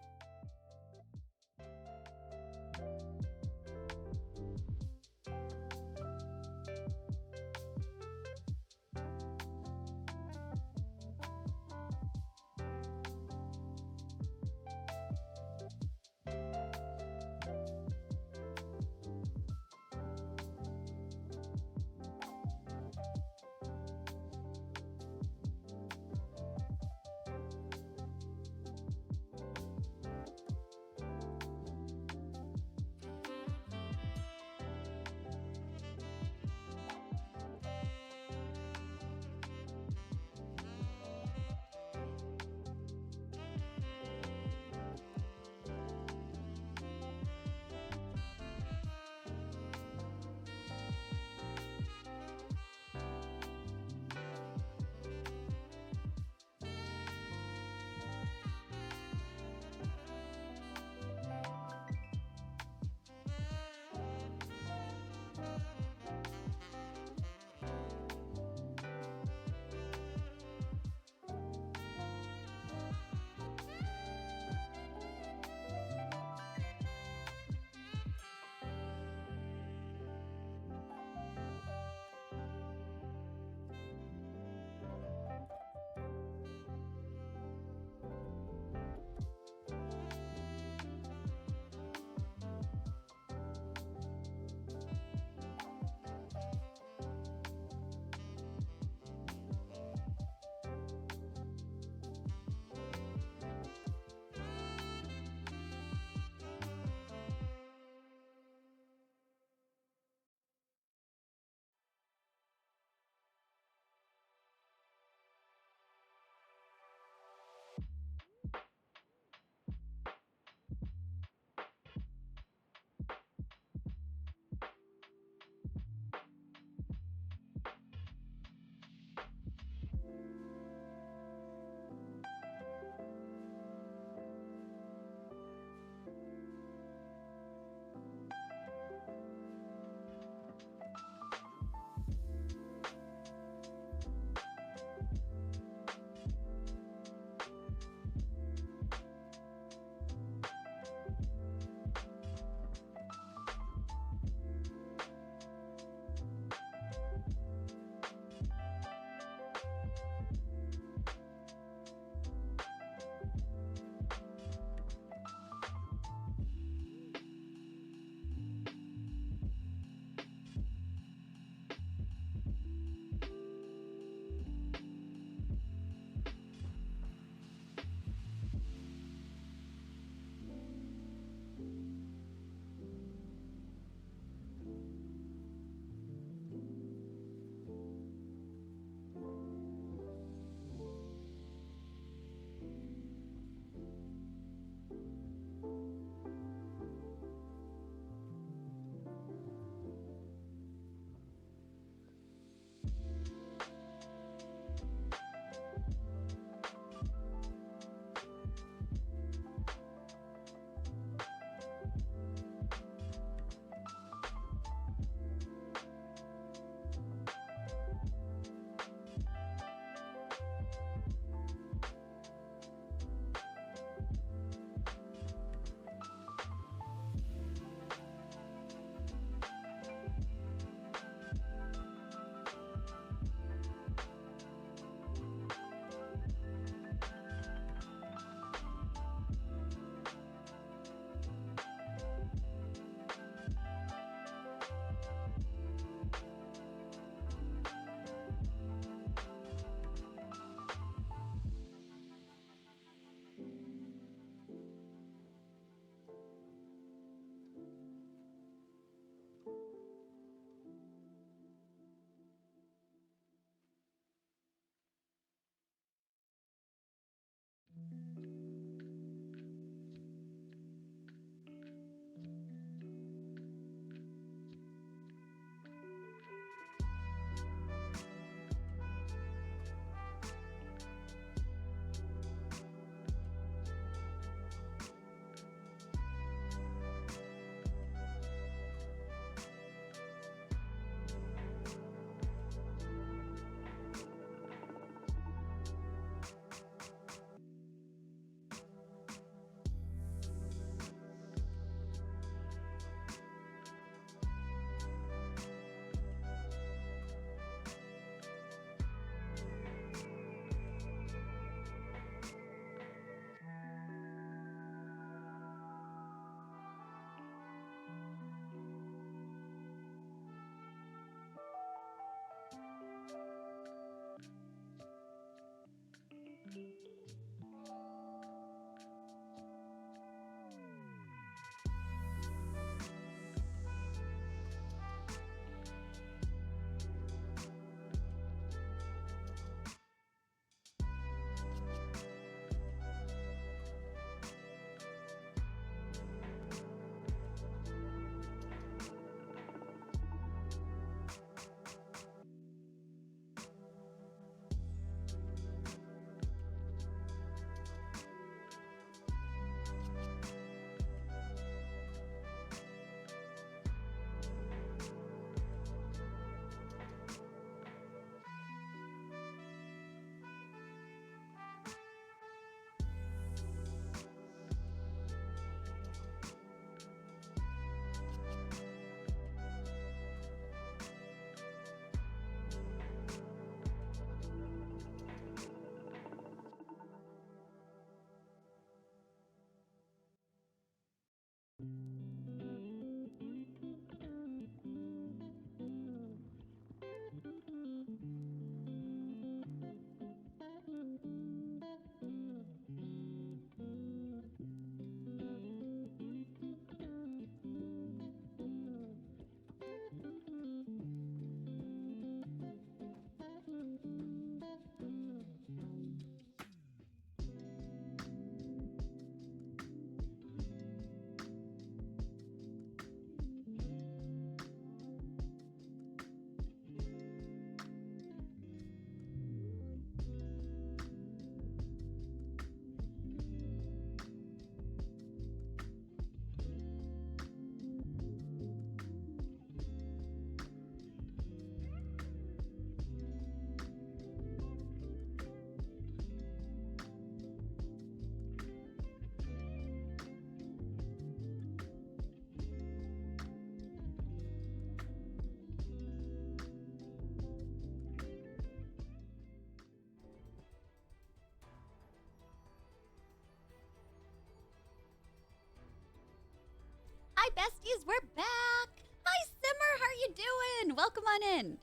besties, we're back. Hi, Simmer, how are you doing? Welcome on in.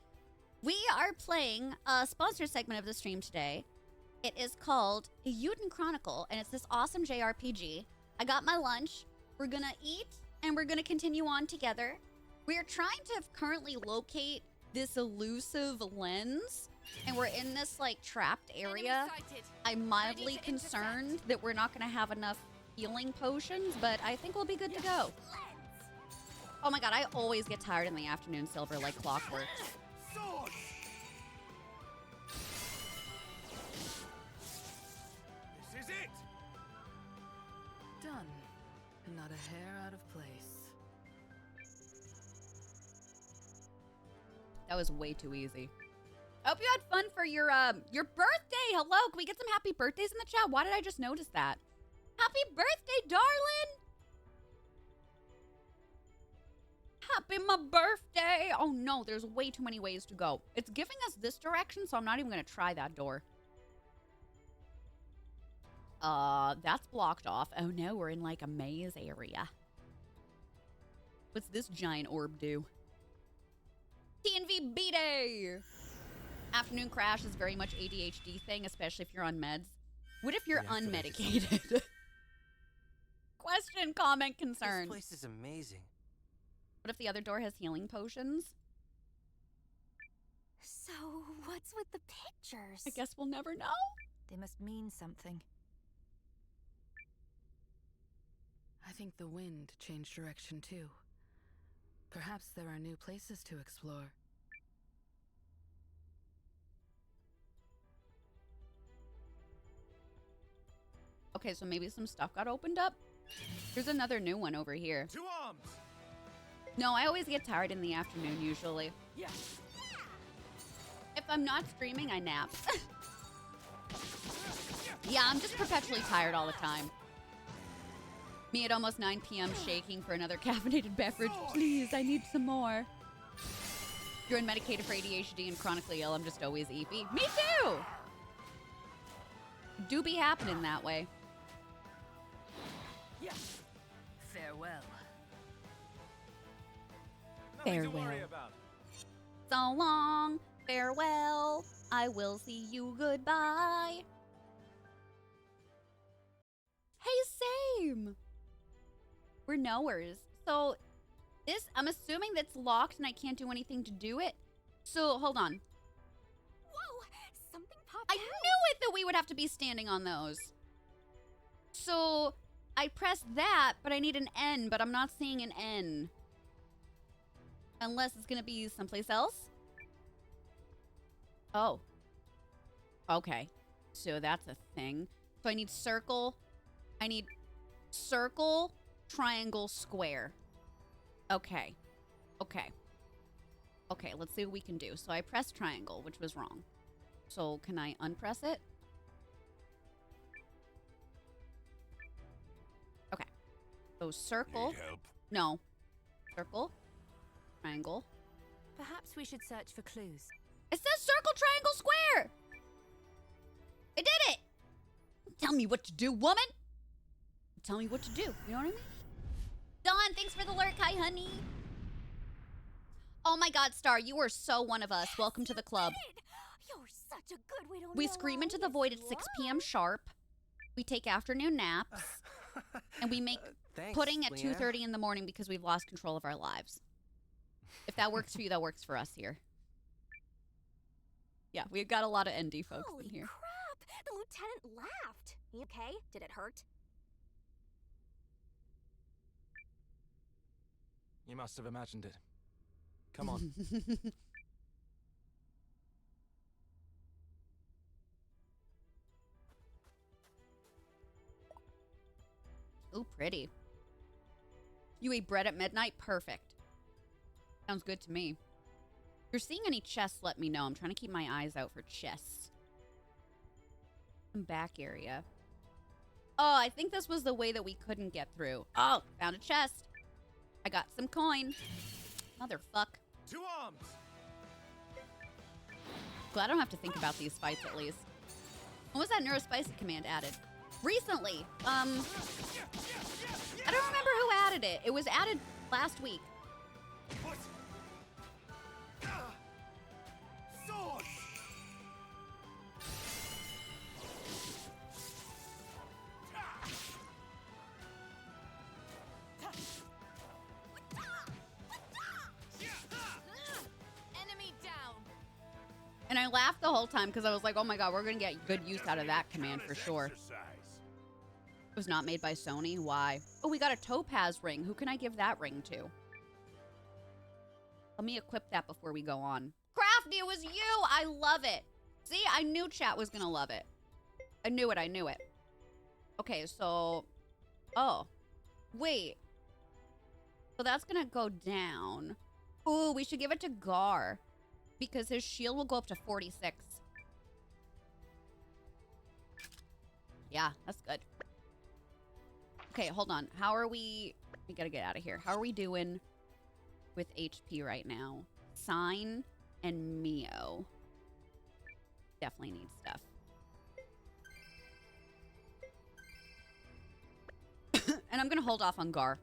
We are playing a sponsored segment of the stream today. It is called Eiyuden Chronicle, and it's this awesome JRPG. I got my lunch. We're gonna eat, and we're gonna continue on together. We're trying to currently locate this elusive lens, and we're in this, like, trapped area. I'm mildly concerned that we're not gonna have enough healing potions, but I think we'll be good to go. Oh my god, I always get tired in the afternoon, Silver, like clockwork. This is it! Done. Not a hair out of place. That was way too easy. Hope you had fun for your birthday. Hello, can we get some happy birthdays in the chat? Why did I just notice that? Happy birthday, darling! Happy my birthday! Oh no, there's way too many ways to go. It's giving us this direction, so I'm not even gonna try that door. That's blocked off. Oh no, we're in like a maze area. What's this giant orb do? TNV B-Day! Afternoon crash is very much ADHD thing, especially if you're on meds. What if you're unmedicated? Question, comment, concern. This place is amazing. What if the other door has healing potions? So, what's with the pictures? I guess we'll never know. They must mean something. I think the wind changed direction too. Perhaps there are new places to explore. Okay, so maybe some stuff got opened up. There's another new one over here. To arms! No, I always get tired in the afternoon, usually. Yes. If I'm not streaming, I nap. Yeah, I'm just perpetually tired all the time. Me at almost 9 p.m. shaking for another caffeinated beverage. Please, I need some more. If you're unmedicated for ADHD and chronically ill, I'm just always eepy. Me too! Do be happening that way. Yes. Farewell. Nothing to Farewell. worry about. So long, farewell, I will see you goodbye. Hey, same. We're knowers. So, this, I'm assuming that's locked and I can't do anything to do it. So, hold on. Whoa! Something popped I out. knew it that we would have to be standing on those. So, I pressed that, but I need an N, but I'm not seeing an N. Unless it's gonna be someplace else. Oh. Okay. So that's a thing. So I need circle. I need circle, triangle, square. Okay. Okay. Okay, let's see what we can do. So I pressed triangle, which was wrong. So can I unpress it? Okay. So circle. Need help? No. Circle. Triangle. Perhaps we should search for clues. It says circle, triangle, square. I did it. Tell me what to do, woman. Tell me what to do. You know what I mean? Dawn, thanks for the lurk. Hi, honey. Oh my God, Star, you are so one of us. Welcome to the club. You're such a good we don't We know scream all into the this void at 6 p.m. love. sharp. We take afternoon naps. And we make Thanks, pudding at Leanne. 2:30 in the morning because we've lost control of our lives. If that works for you, that works for us here. Yeah, we've got a lot of ND folks Holy in here. crap! The lieutenant laughed. You okay? Did it hurt? You must have imagined it. Come on. Ooh, pretty. You ate bread at midnight? Perfect. Sounds good to me. If you're seeing any chests, let me know. I'm trying to keep my eyes out for chests. Some back area. Oh, I think this was the way that we couldn't get through. Oh, found a chest. I got some coin. Motherfuck. To arms! Glad I don't have to think about these fights at least. When was that neurospicy command added? Recently. I don't remember who added it. It was added Last week. What? Sword! Enemy down. And I laughed the whole time because I was like, oh my god, we're going to get good use out of that command for sure. It was not made by Sony. Why? Oh, we got a topaz ring. Who can I give that ring to? Let me equip that before we go on. Crafty, it was you! I love it. See, I knew chat was going to love it. I knew it. I knew it. Okay, so... Oh. Wait. So that's going to go down. Ooh, we should give it to Gar. Because his shield will go up to 46. Yeah, that's good. Okay, hold on. How are we... We gotta get out of here. How are we doing with HP right now? Sign and Mio. Definitely need stuff. And I'm gonna hold off on Gar.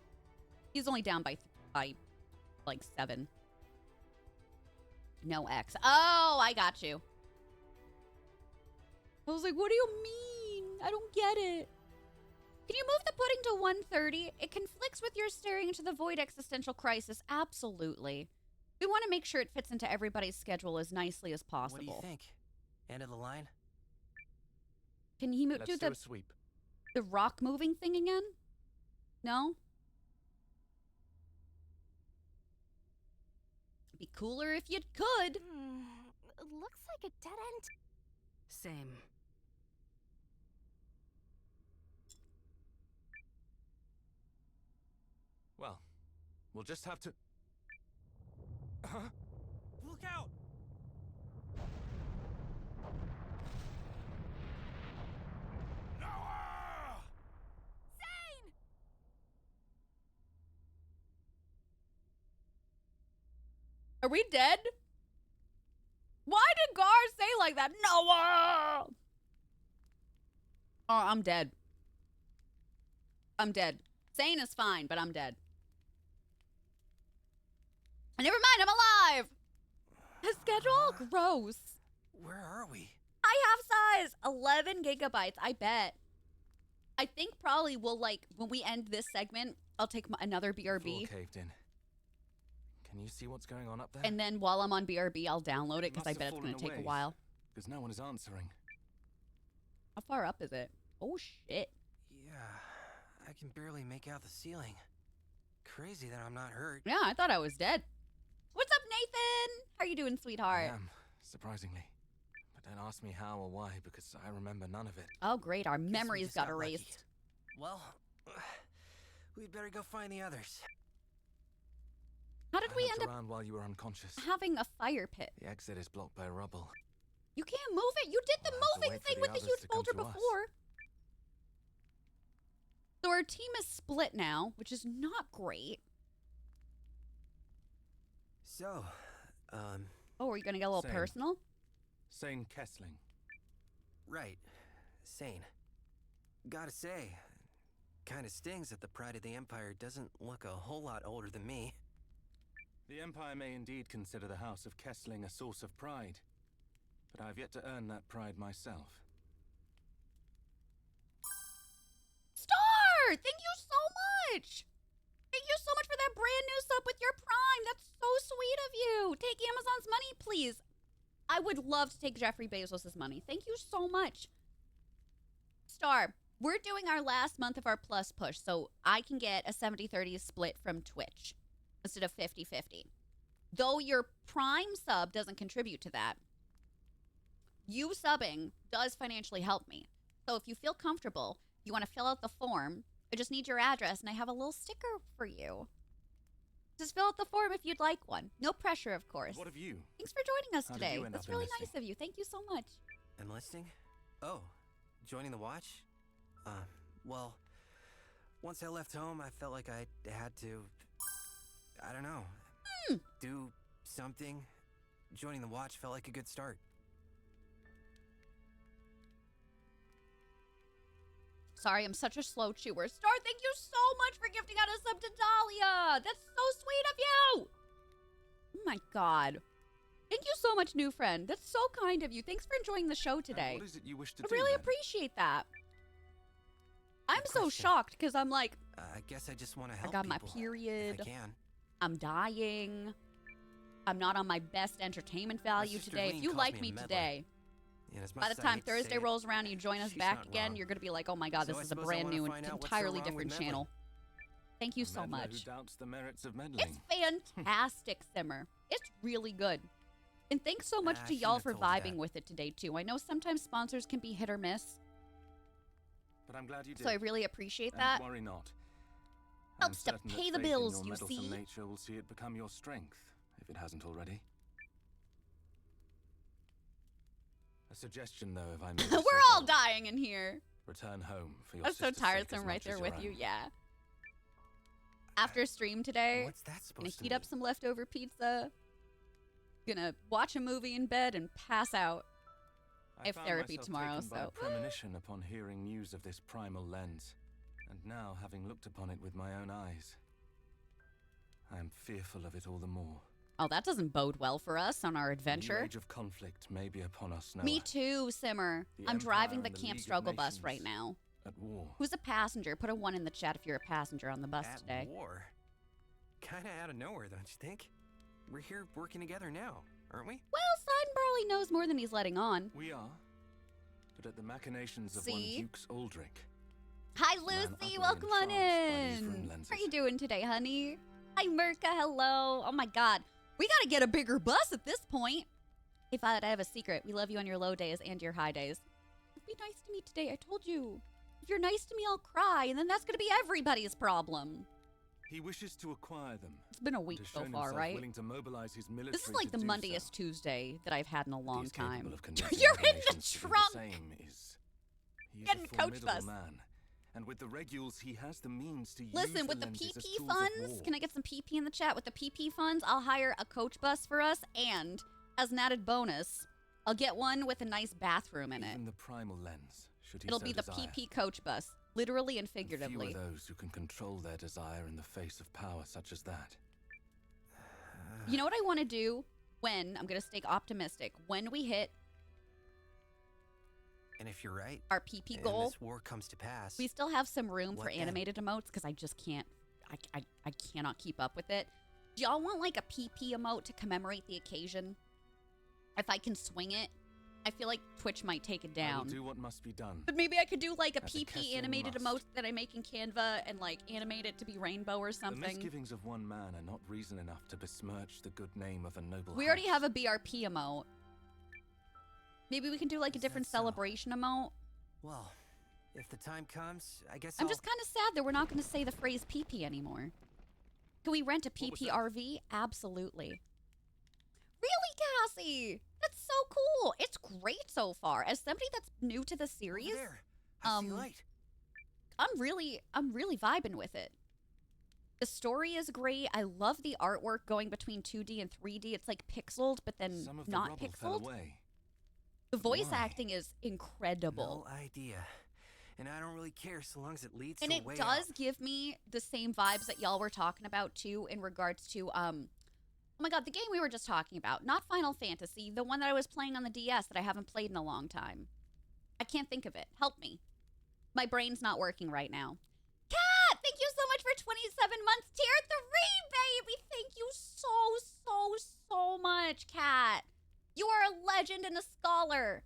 He's only down by like 7. No X. Oh, I got you. I was like, what do you mean? I don't get it. Can you move the pudding to 130? It conflicts with your staring into the void existential crisis. Absolutely. We want to make sure it fits into everybody's schedule as nicely as possible. What do you think? End of the line? Can he move Let's do do a sweep. the rock moving thing again? No? Be cooler if you could. Looks like a dead end. Same. Well, we'll just have to... Huh? Look out! Noah! Are we dead? Why did Gar say like that? Noah! Oh, I'm dead. I'm dead. Sane is fine, but I'm dead. Never mind, I'm alive! His schedule? Gross. Where are we? I have size. 11 gigabytes, I bet. I think probably we'll, like, when we end this segment, I'll take another BRB. Floor caved in. Can you see what's going on up there? And then while I'm on BRB, I'll download it because I Must bet have it's going to fallen take a away, while. Because no one is answering. How far up is it? Oh, shit. Yeah, I can barely make out the ceiling. Crazy that I'm not hurt. Yeah, I thought I was dead. What's up, Nathan? How are you doing, I sweetheart? am, surprisingly. But don't ask me how or why, because I remember none of it. Oh, great. Our Guess we memories just got lucky. erased. Well, we'd better go find the others. How did I we looked end up around while you were unconscious. having a fire pit? The exit is blocked by rubble. You can't move it. You did the We'll have to moving wait for thing the with the others huge to come boulder to us. before. So our team is split now, which is not great. So, Oh, are you going to get a little Same. personal? Sane Kessling. right. Sane. Gotta say, kinda stings that the pride of the Empire doesn't look a whole lot older than me. The Empire may indeed consider the House of Kessling a source of pride, but I've yet to earn that pride myself. Star! Thank you so much! Thank you so much for that brand new sub with your Prime. That's so sweet of you. Take Amazon's money, please. I would love to take Jeffrey Bezos' money. Thank you so much. Star, we're doing our last month of our Plus push, so I can get a 70-30 split from Twitch instead of 50-50. Though your Prime sub doesn't contribute to that, you subbing does financially help me. So if you feel comfortable, you want to fill out the form, I just need your address, and I have a little sticker for you. Just fill out the form if you'd like one. No pressure, of course. What of you? Thanks for joining us How did today. you end That's up really enlisting? nice of you. Thank you so much. Enlisting? Oh, joining the Watch? Well, once I left home, I felt like I had to, I don't know, do something. Joining the Watch felt like a good start. Sorry, I'm such a slow chewer. Star, thank you so much for gifting out a sub to Dahlia. That's so sweet of you. Oh my God. Thank you so much, new friend. That's so kind of you. Thanks for enjoying the show today. And what is it you wish to I do, really then? appreciate that. I'm Good so question. shocked because I'm like, I guess I just want to I help got my people, period. if I can. I'm dying. I'm not on my best entertainment value sister today. Lean If you calls like me a me meddler. today, And as much by the as I time hate to Thursday say it, rolls around and you join us she's back not again, wrong. you're going to be like, oh my God, So this I is a suppose I brand wanna new and find out what's so entirely wrong with different meddling. channel. Thank you A so meddler much. Who doubts the merits of meddling. It's fantastic, Simmer. It's really good. And thanks so much I to shouldn't y'all have for told you vibing that. with it today, too. I know sometimes sponsors can be hit or miss, But I'm glad you did. so I really appreciate And that. worry not. Helps to I'm certain that pay the faith in bills, your you meddlesome see. nature will see it become your strength, if it hasn't already. A suggestion, though, if I may. We're all dying in here. Return home for your I'm so sister's tired, sake so as I'm right much there as with your you. own. Yeah. After stream today, What's that gonna supposed to heat mean? up some leftover pizza. Gonna watch a movie in bed and pass out. I have found therapy myself tomorrow, taken by so- a premonition upon hearing news of this primal lens, and now having looked upon it with my own eyes, I am fearful of it all the more. Oh, that doesn't bode well for us on our The adventure. new age of conflict may be upon us now. Me too, Simmer. The I'm driving Empire the and the Camp League of Struggle bus right Nations. now. At war. Who's a passenger? Put a 1 in the chat if you're a passenger on the bus At today. war? Kinda out of nowhere, don't you think? We're here working together now, aren't we? Well, Seidenbarley knows more than he's letting on. We are, but at the machinations of See? one Duke's Aldrich. Hi, Man Lucy. utterly Welcome on entranced by these in. room How are lenses. you doing today, honey? Hi, Merca. Hello. Oh, my God. We got to get a bigger bus at this point. Hey, Violet, I have a secret. We love you on your low days and your high days. Be nice to me today. I told you. If you're nice to me, I'll cry, and then that's going to be everybody's problem. He wishes to acquire them. It's been a and week has so shown far, himself right? willing to mobilize his military This is like to the do Mondayest so. Tuesday that I've had in a long He is capable time. of convincing You're other in the nations to do trunk. same is, he is Getting a coach formidable bus. man, and with the regulars, he has the means to use Listen, with the lenses as PP tools of funds, war. can I get some PP in the chat? With the PP funds, I'll hire a coach bus for us, and as an added bonus, I'll get one with a nice bathroom in it. Even the primal lens, should he It'll so be the desire. PP coach bus, literally and Few figuratively. are those who can control their desire in the face of power such as that. You know what I want to do when, I'm going to stay optimistic, when we hit And if you're right, our PP and goal, this war comes to pass, we still have some room for What then? animated emotes because I just can't, I cannot keep up with it. Do y'all want like a PP emote to commemorate the occasion? If I can swing it, I feel like Twitch might take it I will down. do what must be done. But maybe I could do like a As a PP Kessling animated must. emote that I make in Canva and like animate it to be rainbow or The something. misgivings of one man are not reason enough to besmirch the good name of a noble We already house. have a BRP emote. Maybe we can do like a Is that different so? celebration emote. well, if the time comes, I guess I'm I'll... just kind of sad that we're not going to say the phrase PP anymore. Can we rent a What was that? PPRV? Absolutely. Really, Cassie? That's so cool. It's great so far. As somebody that's new to the Over series, there. I see um, light. I'm really vibing with it. The story is great. I love the artwork going between 2D and 3D. It's like pixeled, but then Some of the not rubble fell pixeled. away. The voice Why? acting is incredible. No idea. And I don't really care so long as it leads And to a it way does out. give me the same vibes that y'all were talking about too in regards to oh my god, the game we were just talking about, not Final Fantasy, the one that I was playing on the DS that I haven't played in a long time. I can't think of it. Help me. My brain's not working right now. Kat, thank you so much for 27 months tier 3, baby. Thank you so much, Kat. You are a legend and a scholar.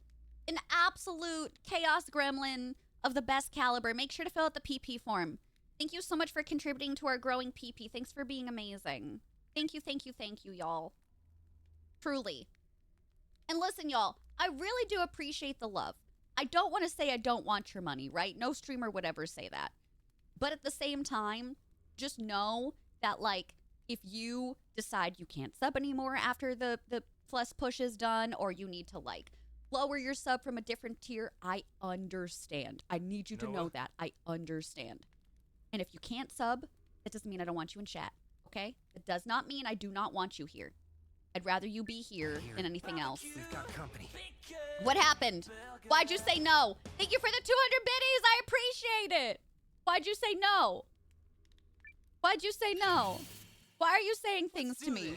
An absolute chaos gremlin of the best caliber. Make sure to fill out the PP form. Thank you so much for contributing to our growing PP. Thanks for being amazing. Thank you, y'all. Truly. And listen, y'all, I really do appreciate the love. I don't want to say I don't want your money, right? No streamer would ever say that. But at the same time, just know that, like, if you decide you can't sub anymore after the plus push is done, or you need to, like, lower your sub from a different tier, I understand. I need you to know Noah? that. I understand. And if you can't sub, that doesn't mean I don't want you in chat, okay? It does not mean I do not want you here. I'd rather you be here than anything else. We've got company. What happened? Why'd you say no? Thank you for the 200 biddies. I appreciate it. Why'd you say no? Why'd you say no? Why are you saying things to me?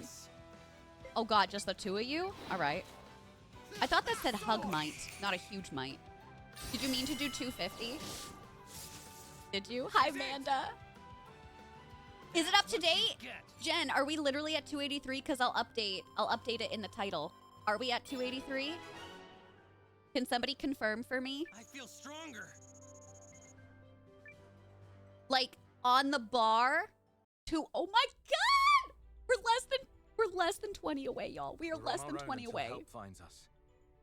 Oh God, just the two of you? All right. I thought that said hug might, not a huge might. Did you mean to do 250? Did you? Hi, Amanda. Is it up to date? Jen, are we literally at 283? Because I'll update it in the title. Are we at 283? Can somebody confirm for me? I feel stronger. Like on the bar? Oh my God! We're less than 20 away, y'all. We are less than 20 away. Help finds us.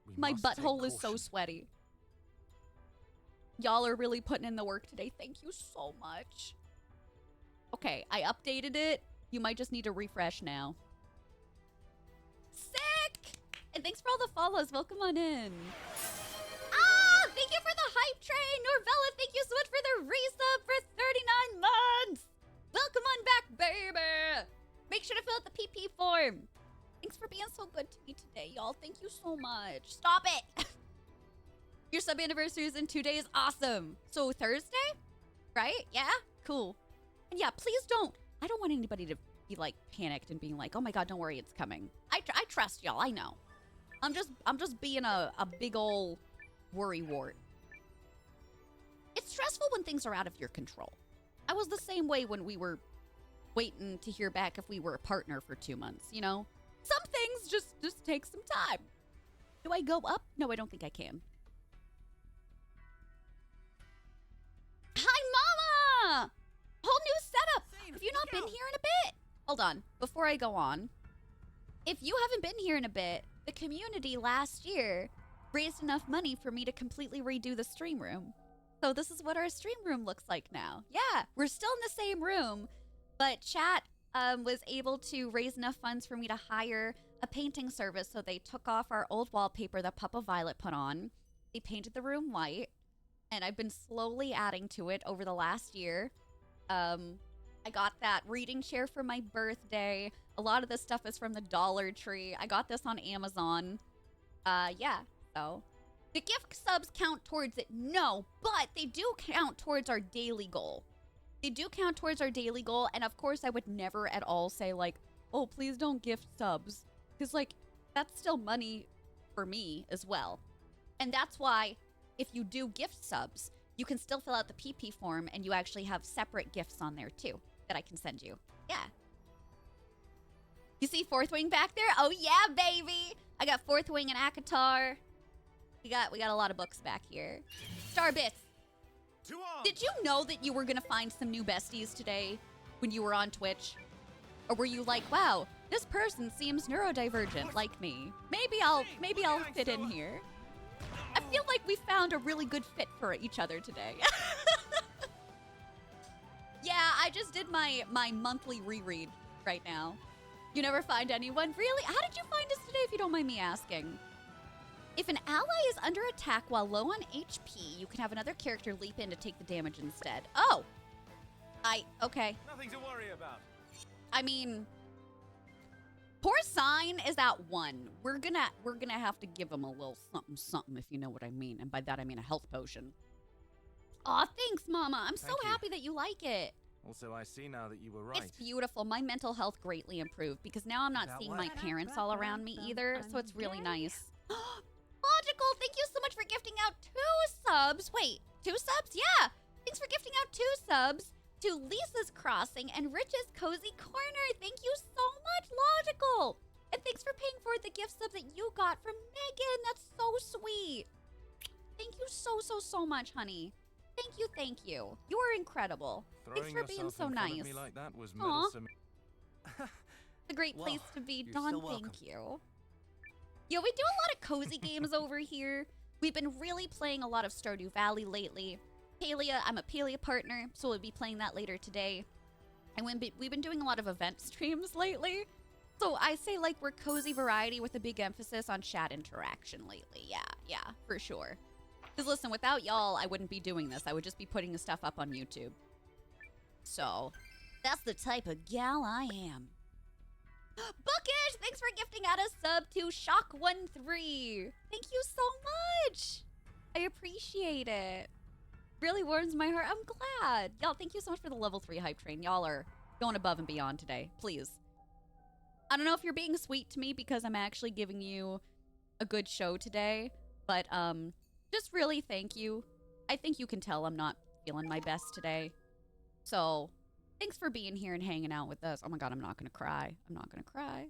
We My must take butthole is so caution. sweaty. Y'all are really putting in the work today. Thank you so much. Okay, I updated it. You might just need to refresh now. Sick! And thanks for all the follows. Welcome on in. Ah! Thank you for the hype train. Norvella, thank you so much for the resub for 39 months. Welcome on back, baby. Make sure to fill out the PP form. Thanks for being so good to me today, y'all. Thank you so much. Stop it. Your sub anniversary is in 2 days. Awesome. So Thursday? Right? Yeah? Cool. And yeah, please don't. I don't want anybody to be like panicked and being like, oh my God, don't worry, it's coming. I trust y'all. I know. I'm just being a big ol' worry wart. It's stressful when things are out of your control. I was the same way when we were waiting to hear back if we were a partner for 2 months, you know? Some things just take some time. Do I go up? No, I don't think I can. Hi, Mama! Whole new setup. Have you not been here in a bit? Hold on. Before I go on, if you haven't been here in a bit, the community last year raised enough money for me to completely redo the stream room. So this is what our stream room looks like now. Yeah, we're still in the same room, but chat was able to raise enough funds for me to hire a painting service. So they took off our old wallpaper that Papa Violet put on. They painted the room white, and I've been slowly adding to it over the last year. I got that reading chair for my birthday. A lot of this stuff is from the Dollar Tree. I got this on Amazon. Yeah, so. The gift subs count towards it? No, but they do count towards our daily goal. They do count towards our daily goal, and of course I would never at all say like, oh, please don't gift subs. Because like, that's still money for me as well. And that's why if you do gift subs, you can still fill out the PP form and you actually have separate gifts on there too that I can send you. Yeah. You see Fourth Wing back there? Oh yeah, baby. I got Fourth Wing and Akatar. We got a lot of books back here. Starbits. Did you know that you were gonna find some new besties today when you were on Twitch? Or were you like, wow, this person seems neurodivergent like me. Maybe I'll fit in here. I feel like we found a really good fit for each other today. Yeah, I just did my monthly reread right now. You never find anyone? Really? How did you find us today, if you don't mind me asking? If an ally is under attack while low on HP, you can have another character leap in to take the damage instead. Oh! Okay. Nothing to worry about. I mean, poor Sign is at 1. We're gonna have to give him a little something, if you know what I mean. And by that, I mean a health potion. Aw, thanks, Mama. I'm so happy that you like it. Also, I see now that you were right. It's beautiful. My mental health greatly improved because now I'm not seeing my parents all around me either, so it's really nice. Logical, thank you so much for gifting out 2 subs. Wait, 2 subs? Yeah. Thanks for gifting out 2 subs to Lisa's Crossing and Rich's Cozy Corner. Thank you so much, Logical. And thanks for paying for the gift sub that you got from Megan. That's so sweet. Thank you so much, honey. Thank you. You are incredible. Thanks for being so nice. Me like that was Aw. meddlesome. It's a great place to be, you're Dawn. so welcome. Thank you. Yeah, we do a lot of cozy games over here. We've been really playing a lot of Stardew Valley lately. Palia, I'm a Palia partner, so we'll be playing that later today. And we've been doing a lot of event streams lately. So I say like we're cozy variety with a big emphasis on chat interaction lately. Yeah, for sure. Because listen, without y'all, I wouldn't be doing this. I would just be putting the stuff up on YouTube. So, that's the type of gal I am. Bookish, thanks for gifting out a sub to Shock13. Thank you so much. I appreciate it. Really warms my heart. I'm glad. Y'all, thank you so much for the level 3 hype train. Y'all are going above and beyond today. Please. I don't know if you're being sweet to me because I'm actually giving you a good show today, but just really thank you. I think you can tell I'm not feeling my best today. So, thanks for being here and hanging out with us. Oh my god, I'm not gonna cry. I'm not gonna cry.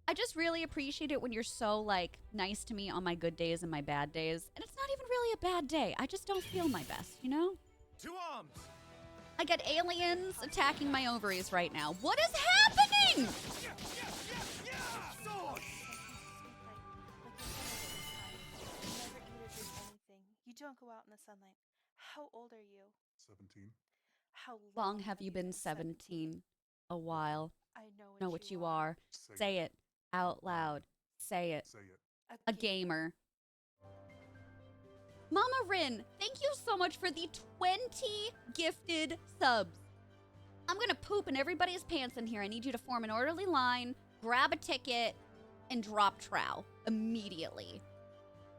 I just really appreciate it when you're so, like, nice to me on my good days and my bad days. And it's not even really a bad day. I just don't feel my best, you know? To arms! I got aliens attacking my ovaries right now. What is happening? You don't go out in the sunlight. How old are you? 17. How Long have you been 17? A while. I Know what you are. Say it out loud. Say it. Say it. A gamer. Mama Rin, thank you so much for the 20 gifted subs. I'm gonna poop in everybody's pants in here. I need you to form an orderly line, grab a ticket, and drop trow immediately.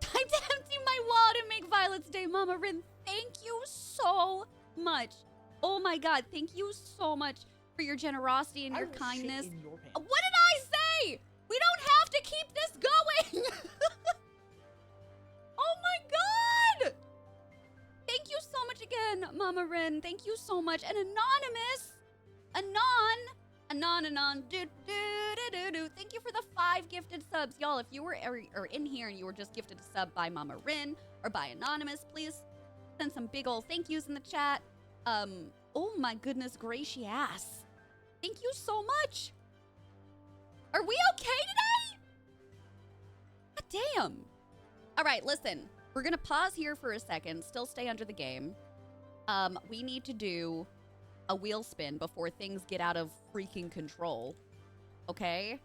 I'm emptying my wallet to make Violet's Day, Mama Rin. Thank you so much. Oh my god, thank you so much for your generosity and your kindness. What did I say? We don't have to keep this going. Oh my god. Thank you so much again, Mama Rin. Thank you so much. And anonymous, anon, do. Thank you for the 5 gifted subs. Y'all, if you were or in here and you were just gifted a sub by Mama Rin or by Anonymous, please send some big ol' thank yous in the chat. Oh my goodness gracious. Thank you so much. Are we okay today? God damn. All right, listen. We're gonna pause here for a second. Still stay under the game. We need to do a wheel spin before things get out of freaking control. Okay?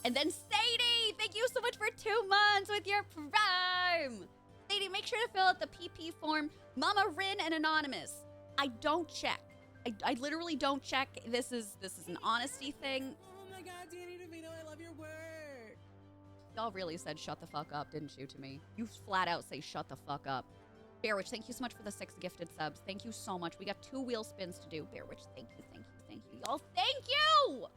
And then Sadie, thank you so much for 2 months with your Prime. Sadie, make sure to fill out the PP form. Mama Rin and Anonymous. I don't check. I literally don't check. This is an honesty thing. Oh my god, Danny DeVito, I love your work. Y'all really said shut the fuck up, didn't you, to me? You flat out say shut the fuck up. Bearwitch, thank you so much for the 6 gifted subs. Thank you so much. We got 2 wheel spins to do. Bearwitch, thank you. Y'all, thank you!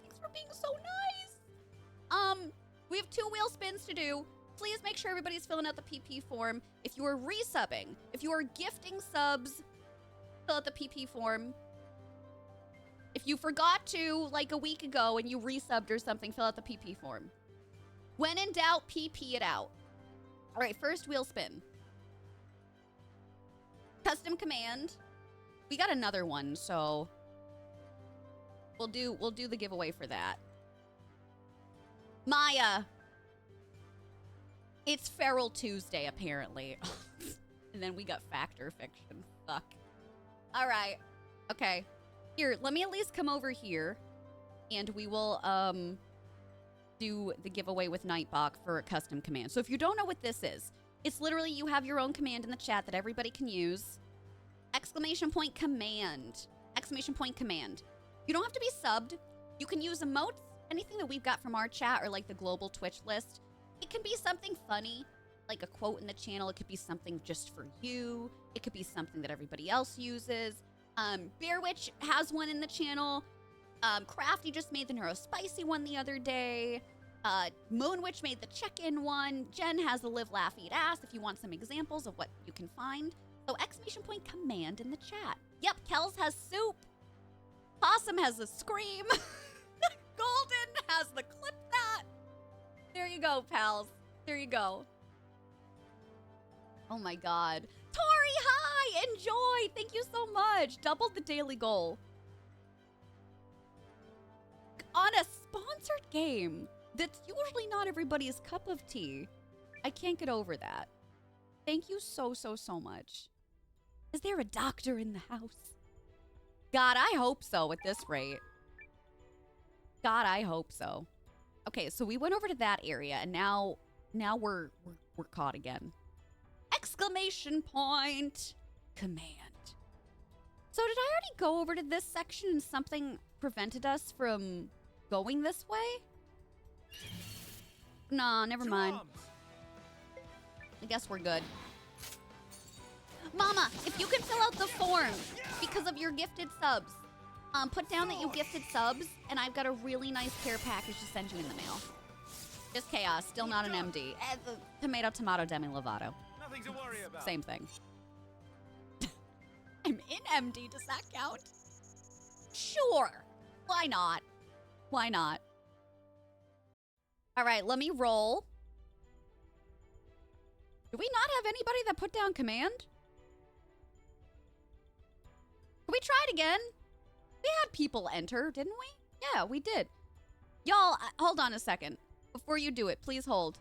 Thanks for being so nice. We have 2 wheel spins to do. Please make sure everybody's filling out the PP form. If you are resubbing, if you are gifting subs, fill out the PP form. If you forgot to, like a week ago, and you resubbed or something, fill out the PP form. When in doubt, PP it out. All right, first wheel spin. Custom command. We got another one, so we'll do the giveaway for that. Maya. It's Feral Tuesday, apparently. And then we got Factor Fiction. Fuck. All right. Okay. Here, let me at least come over here, and we will do the giveaway with Nightbot for a custom command. So if you don't know what this is, it's literally you have your own command in the chat that everybody can use. Exclamation point command. Exclamation point command. You don't have to be subbed. You can use emotes, anything that we've got from our chat or like the global Twitch list. It can be something funny, like a quote in the channel. It could be something just for you. It could be something that everybody else uses. Bearwitch has one in the channel. Crafty just made the Neurospicy one the other day. Moonwitch made the check-in one. Jen has the Live, Laugh, Eat Ass if you want some examples of what you can find. So exclamation point command in the chat. Yep, Kels has soup. Possum has a scream. Golden has the clip that. There you go, pals. There you go. Oh my god. Tori, hi! Enjoy! Thank you so much. Doubled the daily goal. On a sponsored game that's usually not everybody's cup of tea. I can't get over that. Thank you so much. Is there a doctor in the house? God, I hope so at this rate. God, I hope so. Okay, so we went over to that area, and now we're caught again. Exclamation point command. So did I already go over to this section and something prevented us from going this way? Nah, never mind. I guess we're good. Mama, if you can fill out the form because of your gifted subs, put down that you gifted subs, and I've got a really nice care package to send you in the mail. Just chaos, still not an MD. Tomato, tomato, demi lovato. Nothing to worry about. Same thing. I'm in MD, does that count? Sure. Why not? Why not? All right, let me roll. Do we not have anybody that put down command? Can we try it again? We had people enter, didn't we? Yeah, we did. Y'all, hold on a second. Before you do it, please hold.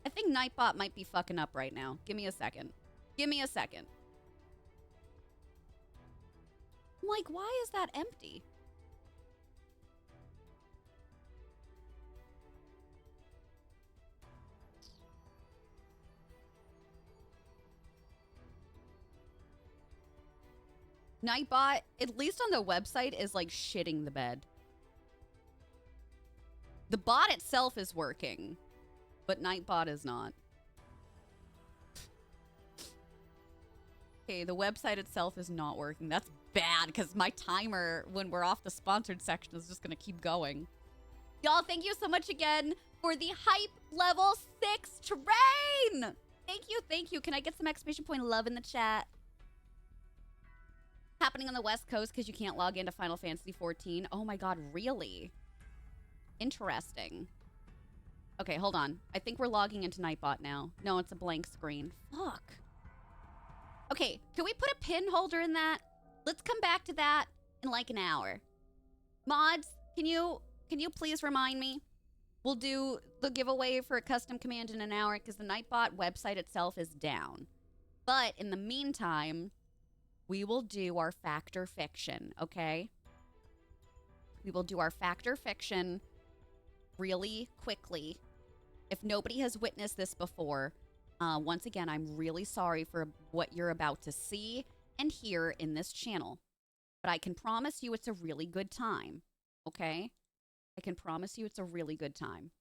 I think Nightbot might be fucking up right now. Give me a second. Give me a second. I'm like, why is that empty? Nightbot, at least on the website, is like shitting the bed. The bot itself is working, but Nightbot is not. Okay, the website itself is not working. That's bad, because my timer, when we're off the sponsored section, is just going to keep going. Y'all, thank you so much again for the hype level 6 train! Thank you, thank you. Can I get some exclamation point love in the chat? Happening on the West Coast because you can't log into Final Fantasy 14. Oh my god, really? Interesting. Okay, hold on. I think we're logging into Nightbot now. No, it's a blank screen. Fuck. Okay, can we put a pin holder in that? Let's come back to that in like an hour. Mods, can you please remind me? We'll do the giveaway for a custom command in an hour because the Nightbot website itself is down. But in the meantime, we will do our Factor Fiction, okay? We will do our Factor Fiction really quickly. If nobody has witnessed this before, once again, I'm really sorry for what you're about to see and hear in this channel. But I can promise you it's a really good time, okay? I can promise you it's a really good time.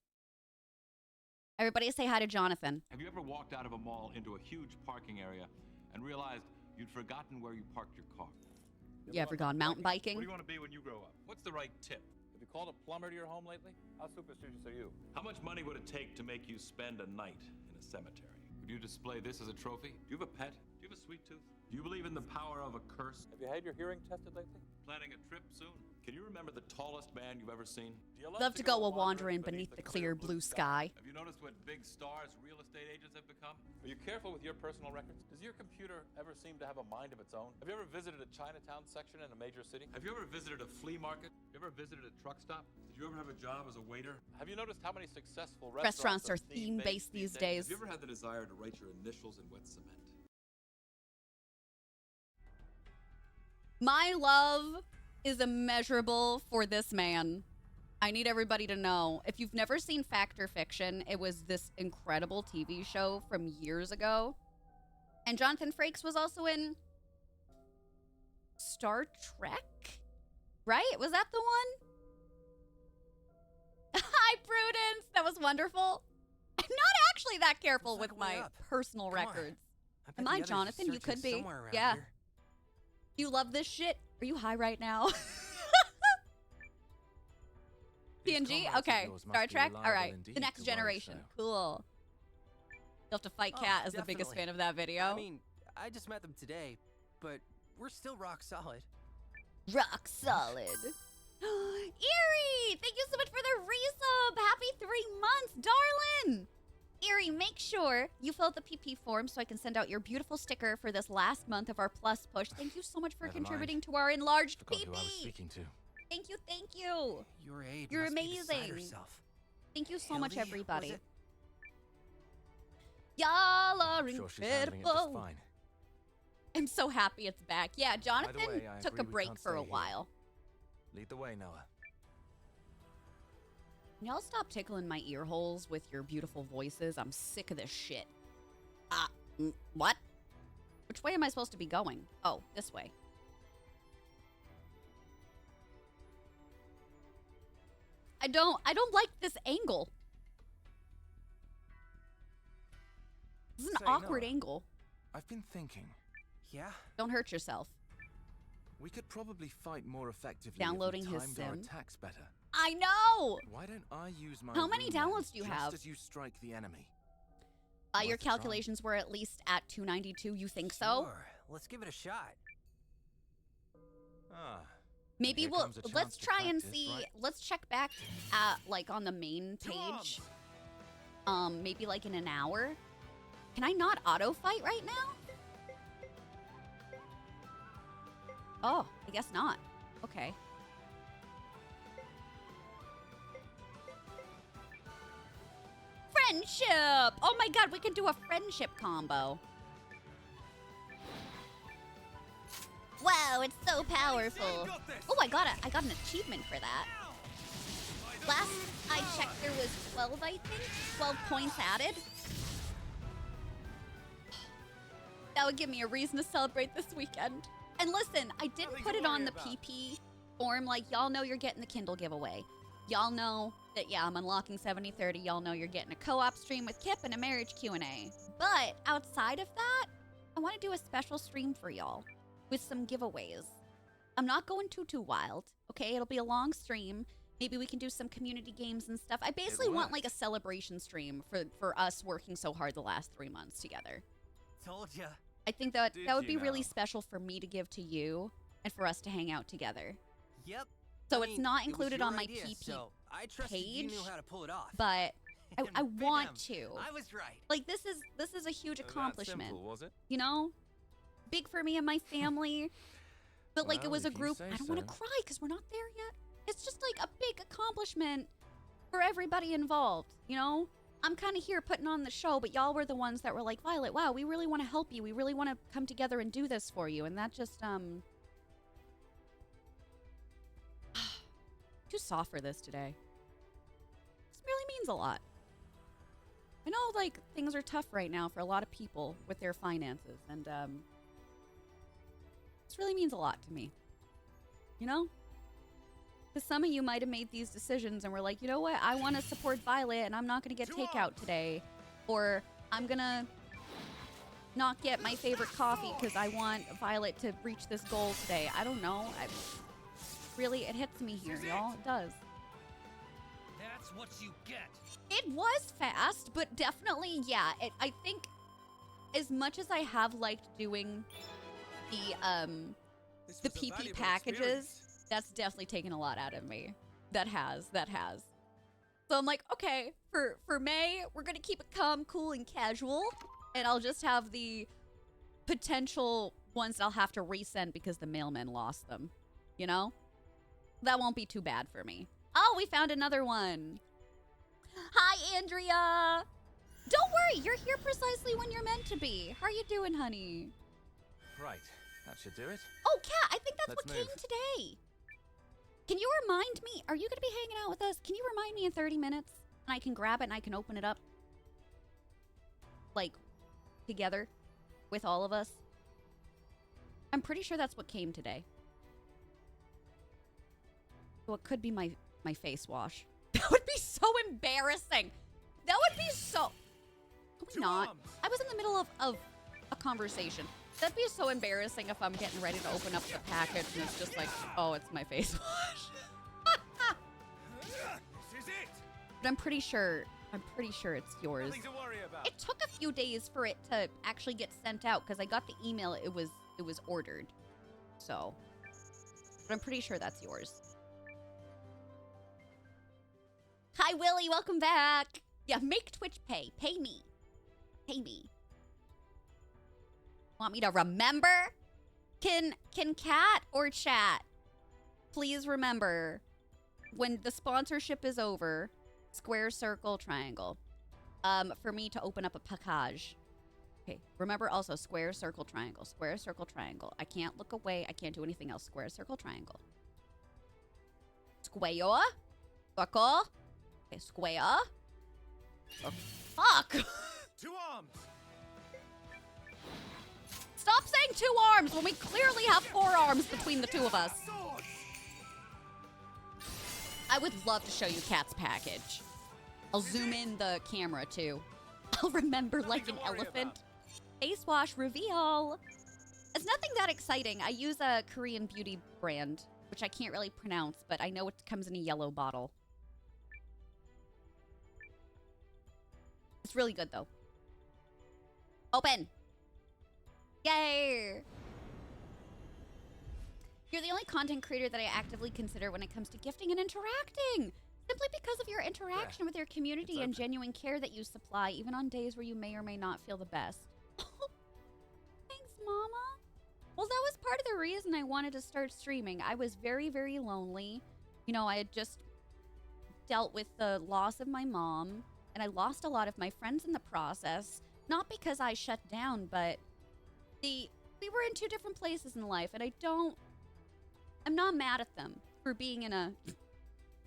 Everybody say hi to Jonathan. Have you ever walked out of a mall into a huge parking area and realized you'd forgotten where you parked your car? You ever gone mountain biking? What do you want to be when you grow up? What's the right tip? Have you called a plumber to your home lately? How superstitious are you? How much money would it take to make you spend a night in a cemetery? Would you display this as a trophy? Do you have a pet? Do you have a sweet tooth? Do you believe in the power of a curse? Have you had your hearing tested lately? Planning a trip soon? Can you remember the tallest man you've ever seen? Do you Love to go a wandering beneath the clear blue sky. Have you noticed what big stars real estate agents have become? Are you careful with your personal records? Does your computer ever seem to have a mind of its own? Have you ever visited a Chinatown section in a major city? Have you ever visited a flea market? Have you ever visited a truck stop? Did you ever have a job as a waiter? Have you noticed how many successful Restaurants are theme-based these days. Have you ever had the desire to write your initials in wet cement? My love is immeasurable for this man. I need everybody to know. If you've never seen Factor Fiction, it was this incredible TV show from years ago. And Jonathan Frakes was also in Star Trek? Right? Was that the one? Hi, Prudence. That was wonderful. I'm not actually that careful with my personal records. Am I Jonathan? You could be. Yeah. Here. You love this shit? Are you high right now? PNG? Okay. Star Trek? All right. The Next Generation. Cool. You'll have to fight Kat as the biggest fan of that video. I mean, I just met them today, but we're still rock solid. Rock solid. Eerie! Thank you so much for the resub! Happy 3 months, darling! Eerie, make sure you fill out the PP form so I can send out your beautiful sticker for this last month of our Plus push. Thank you so much for contributing to our enlarged PP. Who I was speaking to. Thank you, thank you. Your aid You're must be beside amazing. herself. Thank you so much, Hildy, everybody. was it? Y'all are Sure she's handling it just incredible. fine. I'm so happy it's back. Yeah, Jonathan way, I took a agree we break can't for a stay here. while. Lead the way, Noah. Y'all stop tickling my ear holes with your beautiful voices. I'm sick of this shit. What? Which way am I supposed to be going? Oh, this way. I don't like this angle. This is an Say, awkward Noah, angle. I've been thinking. Yeah? Don't hurt yourself. We could probably fight more effectively Downloading if we his timed our sim. attacks better. I know! Why don't I use my How many rune downloads lens do you just have? as you strike the enemy? Your Worth a try. calculations were at least at 292. You think so? Sure. Let's give it a shot. Ah. Maybe here we'll comes a chance let's to try and practice, see. right? Let's check back at like on the main page. Maybe like in an hour. Can I not auto fight right now? Oh, I guess not. Okay. Friendship! Oh my god, we can do a friendship combo. Wow, it's so powerful. Oh, I got an achievement for that. Last I checked, there was 12, I think. 12 points added. That would give me a reason to celebrate this weekend. And listen, I did put it on the PP form. Like, y'all know you're getting the Kindle giveaway. Y'all know that, yeah, I'm unlocking 7030. Y'all know you're getting a co-op stream with Kip and a marriage Q&A. But outside of that, I want to do a special stream for y'all with some giveaways. I'm not going too wild, okay? It'll be a long stream. Maybe we can do some community games and stuff. I basically want like a celebration stream for us working so hard the last 3 months together. Told ya. I think that Did that would be you really now? special for me to give to you and for us to hang out together. Yep. So I it's mean, not it was included your on my idea, PP so I trusted you page, knew how to pull it off. but I And want bam, to. I was right. Like this is a huge accomplishment. That simple, was it? You know? Big for me and my family. But like it Well, was a if you group. say I don't want to so. cry because we're not there yet. It's just like a big accomplishment for everybody involved, you know? I'm kind of here putting on the show, but y'all were the ones that were like, Violet, wow, we really want to help you. We really want to come together and do this for you. And that just, too soft for this today. This really means a lot. I know, like, things are tough right now for a lot of people with their finances. And, this really means a lot to me. You know? Because some of you might have made these decisions and were like, you know what? I want to support Violet and I'm not going to get takeout today. Or I'm going to not get my favorite coffee because I want Violet to reach this goal today. I don't know. It hits me here, y'all. It does. That's what you get. It was fast, but definitely, yeah. I think as much as I have liked doing the PP packages, that's definitely taken a lot out of me. That has. So I'm like, okay, for May, we're gonna keep it calm, cool, and casual, and I'll just have the potential ones I'll have to resend because the mailman lost them. You know? That won't be too bad for me. Oh, we found another one. Hi, Andrea. Don't worry, you're here precisely when you're meant to be. How are you doing, honey? Right, that should do it. Oh, Kat, I think that's Let's what came move. today. Can you remind me? Are you going to be hanging out with us? Can you remind me in 30 minutes? And I can grab it and I can open it up. Like, together with all of us. I'm pretty sure that's what came today. So it could be my face wash. That would be so embarrassing. That would be so... Could we not? I was in the middle of a conversation. That'd be so embarrassing if I'm getting ready to open up the package and it's just like, oh, it's my face wash. This is it. But I'm pretty sure it's yours. Nothing to worry about. It took a few days for it to actually get sent out because I got the email it was ordered. So, but I'm pretty sure that's yours. Hi, Willie. Welcome back. Yeah, make Twitch pay. Pay me. Pay me. Want me to remember? Can Cat or chat please remember when the sponsorship is over, square, circle, triangle, for me to open up a package. Okay, remember also square, circle, triangle, square, circle, triangle. I can't look away. I can't do anything else. Square, circle, triangle. Square, circle. Okay, square. Oh, fuck. 2 arms. Stop saying 2 arms when we clearly have 4 arms between the two of us. Swords. I would love to show you Cat's package. I'll zoom in the camera too. I'll remember like an elephant. Face wash reveal. It's nothing that exciting. I use a Korean beauty brand, which I can't really pronounce, but I know it comes in a yellow bottle. It's really good though. Open. Yay. You're the only content creator that I actively consider when it comes to gifting and interacting. Simply because of your interaction with your community and genuine care that you supply, even on days where you may or may not feel the best. Thanks, Mama. Well, that was part of the reason I wanted to start streaming. I was very, very lonely. You know, I had just dealt with the loss of my mom, and I lost a lot of my friends in the process. Not because I shut down, but we were in two different places in life, and I'm not mad at them for being in a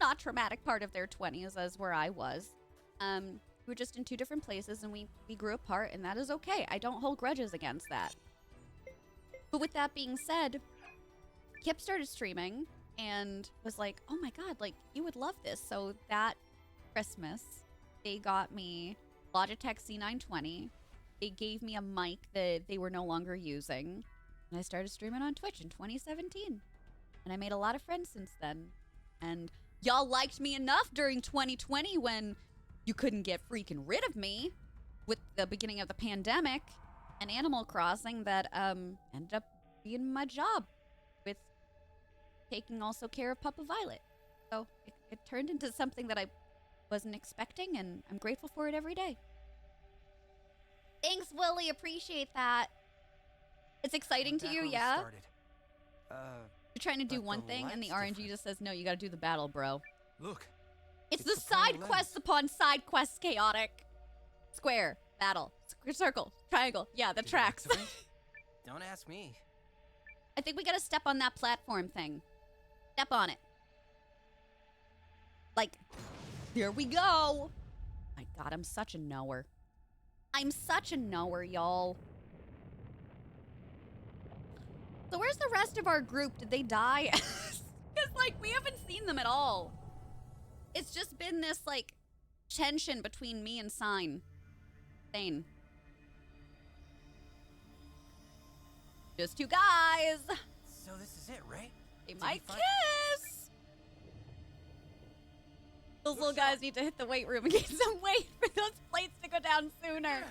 not traumatic part of their 20s as where I was. We were just in two different places, and we grew apart, and that is okay. I don't hold grudges against that. But with that being said, Kip started streaming and was like, oh my god, like, you would love this. So that Christmas, they got me Logitech C920. They gave me a mic that they were no longer using. And I started streaming on Twitch in 2017. And I made a lot of friends since then. And y'all liked me enough during 2020 when you couldn't get freaking rid of me with the beginning of the pandemic and Animal Crossing that ended up being my job with taking also care of Papa Violet. So it turned into something that I wasn't expecting, and I'm grateful for it every day. Thanks, Willie. Appreciate that. It's exciting to you, yeah? You're trying to do one thing, and the RNG just says, no, you gotta do the battle, bro. Look. It's the side quests upon side quests, chaotic. Square, battle, circle, triangle. Yeah, the tracks. Don't ask me. I think we gotta step on that platform thing. Step on it. Like, there we go. My god, I'm such a knower. I'm such a knower, y'all. So where's the rest of our group? Did they die? Because, like, we haven't seen them at all. It's just been this, like, tension between me and Sign. Thane. Just two guys. So this is it, right? They might kiss. Those little guys need to hit the weight room and gain some weight for those plates to go down sooner.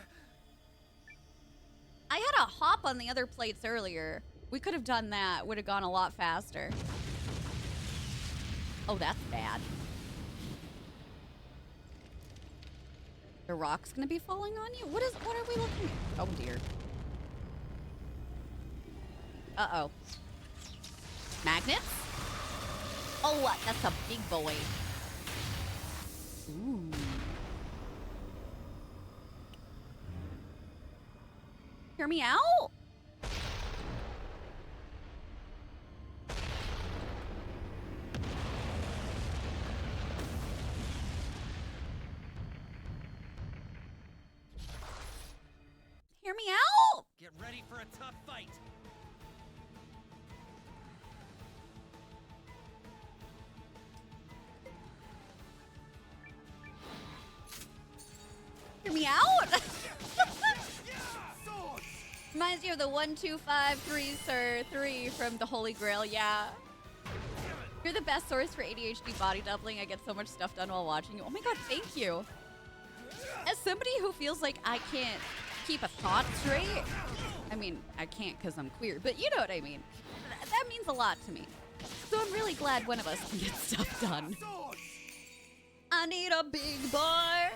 I had a hop on the other plates earlier. We could have done that. Would have gone a lot faster. Oh, that's bad. The rock's gonna be falling on you? What are we looking at? Oh dear. Uh-oh. Magnets? Oh, what? That's a big boy. Ooh. Hear me out? Hear me out? Get ready for a tough fight. Hear me out? Reminds you of the 1, 2, 5, 3, sir, 3 from the Holy Grail, yeah. You're the best source for ADHD body doubling. I get so much stuff done while watching you. Oh my god, thank you. As somebody who feels like I can't keep a thought straight, I mean, I can't because I'm queer, but you know what I mean. That means a lot to me. So I'm really glad one of us can get stuff done. I need a big boy.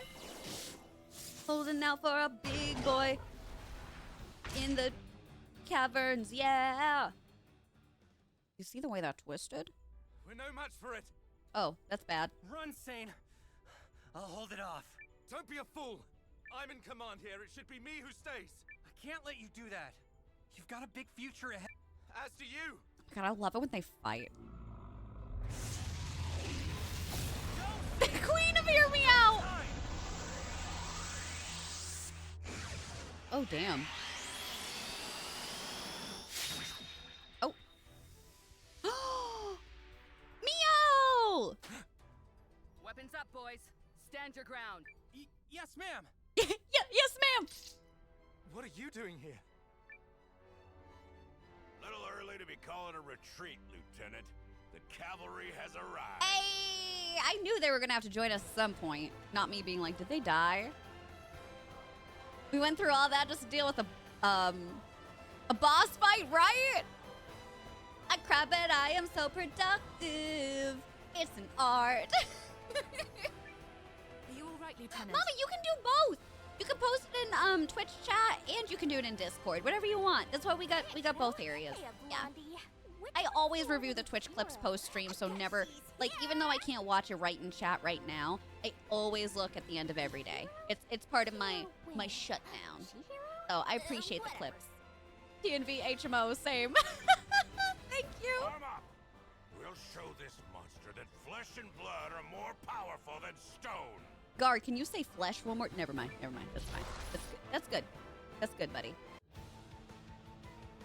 Holding out for a big boy. In the caverns, yeah. You see the way that twisted? We're no match for it. Oh, that's bad. Run, Sane. I'll hold it off. Don't be a fool. I'm in command here. It should be me who stays. I can't let you do that. You've got a big future ahead. As do you. God, I love it when they fight. The Queen of Hear Me Out! Oh, damn. Oh. Meow! stand your ground. Yes, ma'am. Yes, ma'am. What are you doing here? Little early to be calling a retreat, Lieutenant. The cavalry has arrived. Hey, I knew they were gonna have to join us at some point. Not me being like, did they die? We went through all that just to deal with a boss fight, right? I cry, but I am so productive. It's an art. Are you all right, Lieutenant? Mama, you can do both. You can post it in Twitch chat and you can do it in Discord. Whatever you want. That's why we got both areas. Yeah. I always review the Twitch clips post stream, so never, like, even though I can't watch it right in chat right now, I always look at the end of every day. It's part of my shutdown. So I appreciate the clips. DNV HMO, same. Thank you. Arm up. We'll show this monster that flesh and blood are more powerful than stone. Guard, can you say flesh one more? Never mind. That's fine. That's good. That's good, buddy.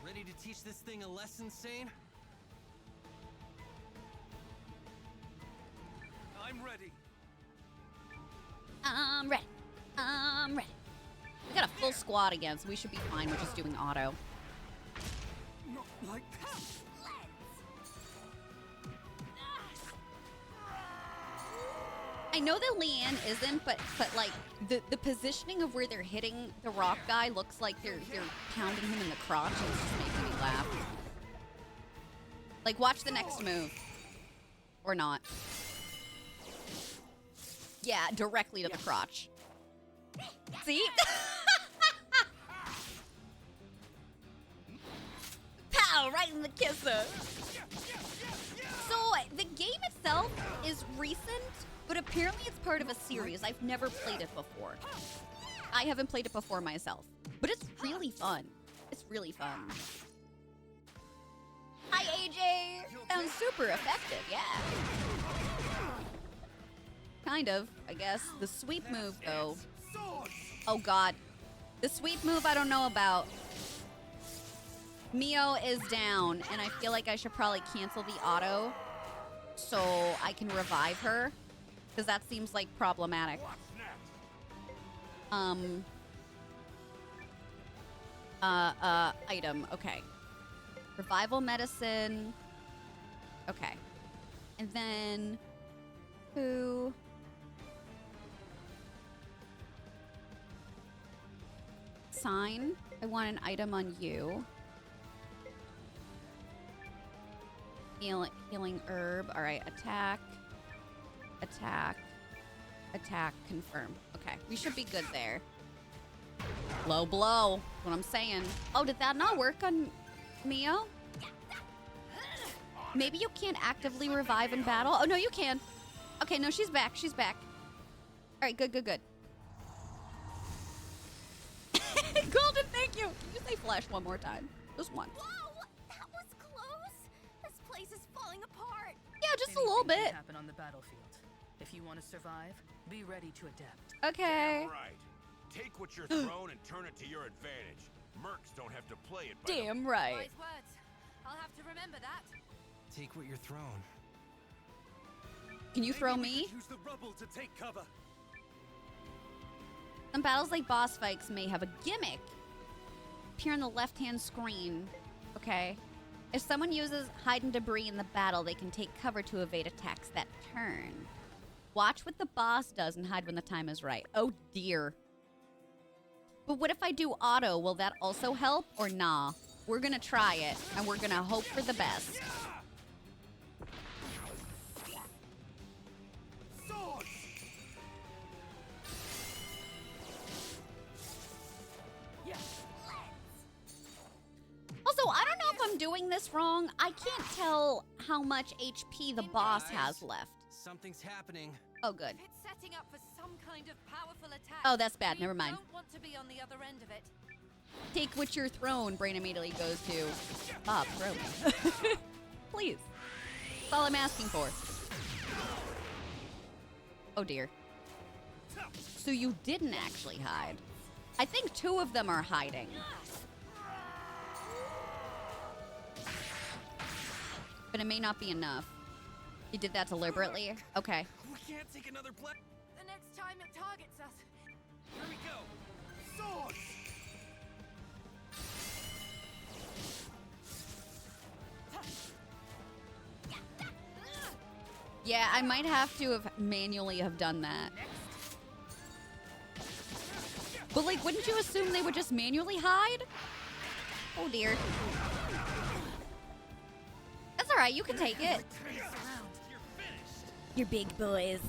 Ready to teach this thing a lesson, Sane? I'm ready. I'm ready. We got a full squad again, so we should be fine. We're just doing auto. Not like that. I know that Leanne isn't, but like the positioning of where they're hitting the rock guy looks like they're pounding him in the crotch, and it's just making me laugh. Like, watch the next move. Or not. Yeah, directly to the crotch. See? Pow! Right in the kisser. So, the game itself is recent, but apparently it's part of a series. I've never played it before. I haven't played it before myself. But it's really fun. It's really fun. Hi, AJ! Sounds super effective, yeah. Kind of, I guess. The sweep move, though. Oh, God. The sweep move I don't know about. Mio is down, and I feel like I should probably cancel the auto so I can revive her, because that seems like problematic. Item, okay. Revival medicine. Okay. And then who? Sign. I want an item on you. Healing herb. All right. Attack. Attack. Attack. Confirm. Okay. We should be good there. Low blow. What I'm saying. Oh, did that not work on Mio? Maybe you can't actively revive in battle. Oh, no, you can. Okay, no, she's back. She's back. All right, good. Golden, thank you. Can you say flesh one more time? Just once. Whoa! That was close! This place is falling apart! Yeah, just a little Anything bit. can happen on the battlefield. If you want to survive, be ready to adapt. Okay. Damn right. Take what you're thrown and turn it to your advantage. Mercs don't have to play it by Damn right. Wise words. I'll have to remember that. Take what you're thrown. Can you throw me? Use the rubble to take cover. Some battles like boss fights may have a gimmick. Appear on the left-hand screen. Okay. If someone uses hide and debris in the battle, they can take cover to evade attacks that turn. Watch what the boss does and hide when the time is right. Oh dear. But what if I do auto? Will that also help or nah? We're gonna try it and we're gonna hope for the best. Also, I don't know if I'm doing this wrong. I can't tell how much HP the boss has left. Something's happening. Oh, good. It's setting up for some kind of powerful attack. Oh, that's bad. Never mind. Don't want to be on the other end of it. Take what you're thrown. Brain immediately goes to Bob, throw me. Please. That's all I'm asking for. Oh, dear. So you didn't actually hide. I think 2 of them are hiding. But it may not be enough. You did that deliberately? Okay. We can't take another The next time it targets us. Here we go! Swords! Yeah, I might have to have manually have done that. But like, wouldn't you assume they would just manually hide? Oh dear. That's all right. You can take it. You're big boys.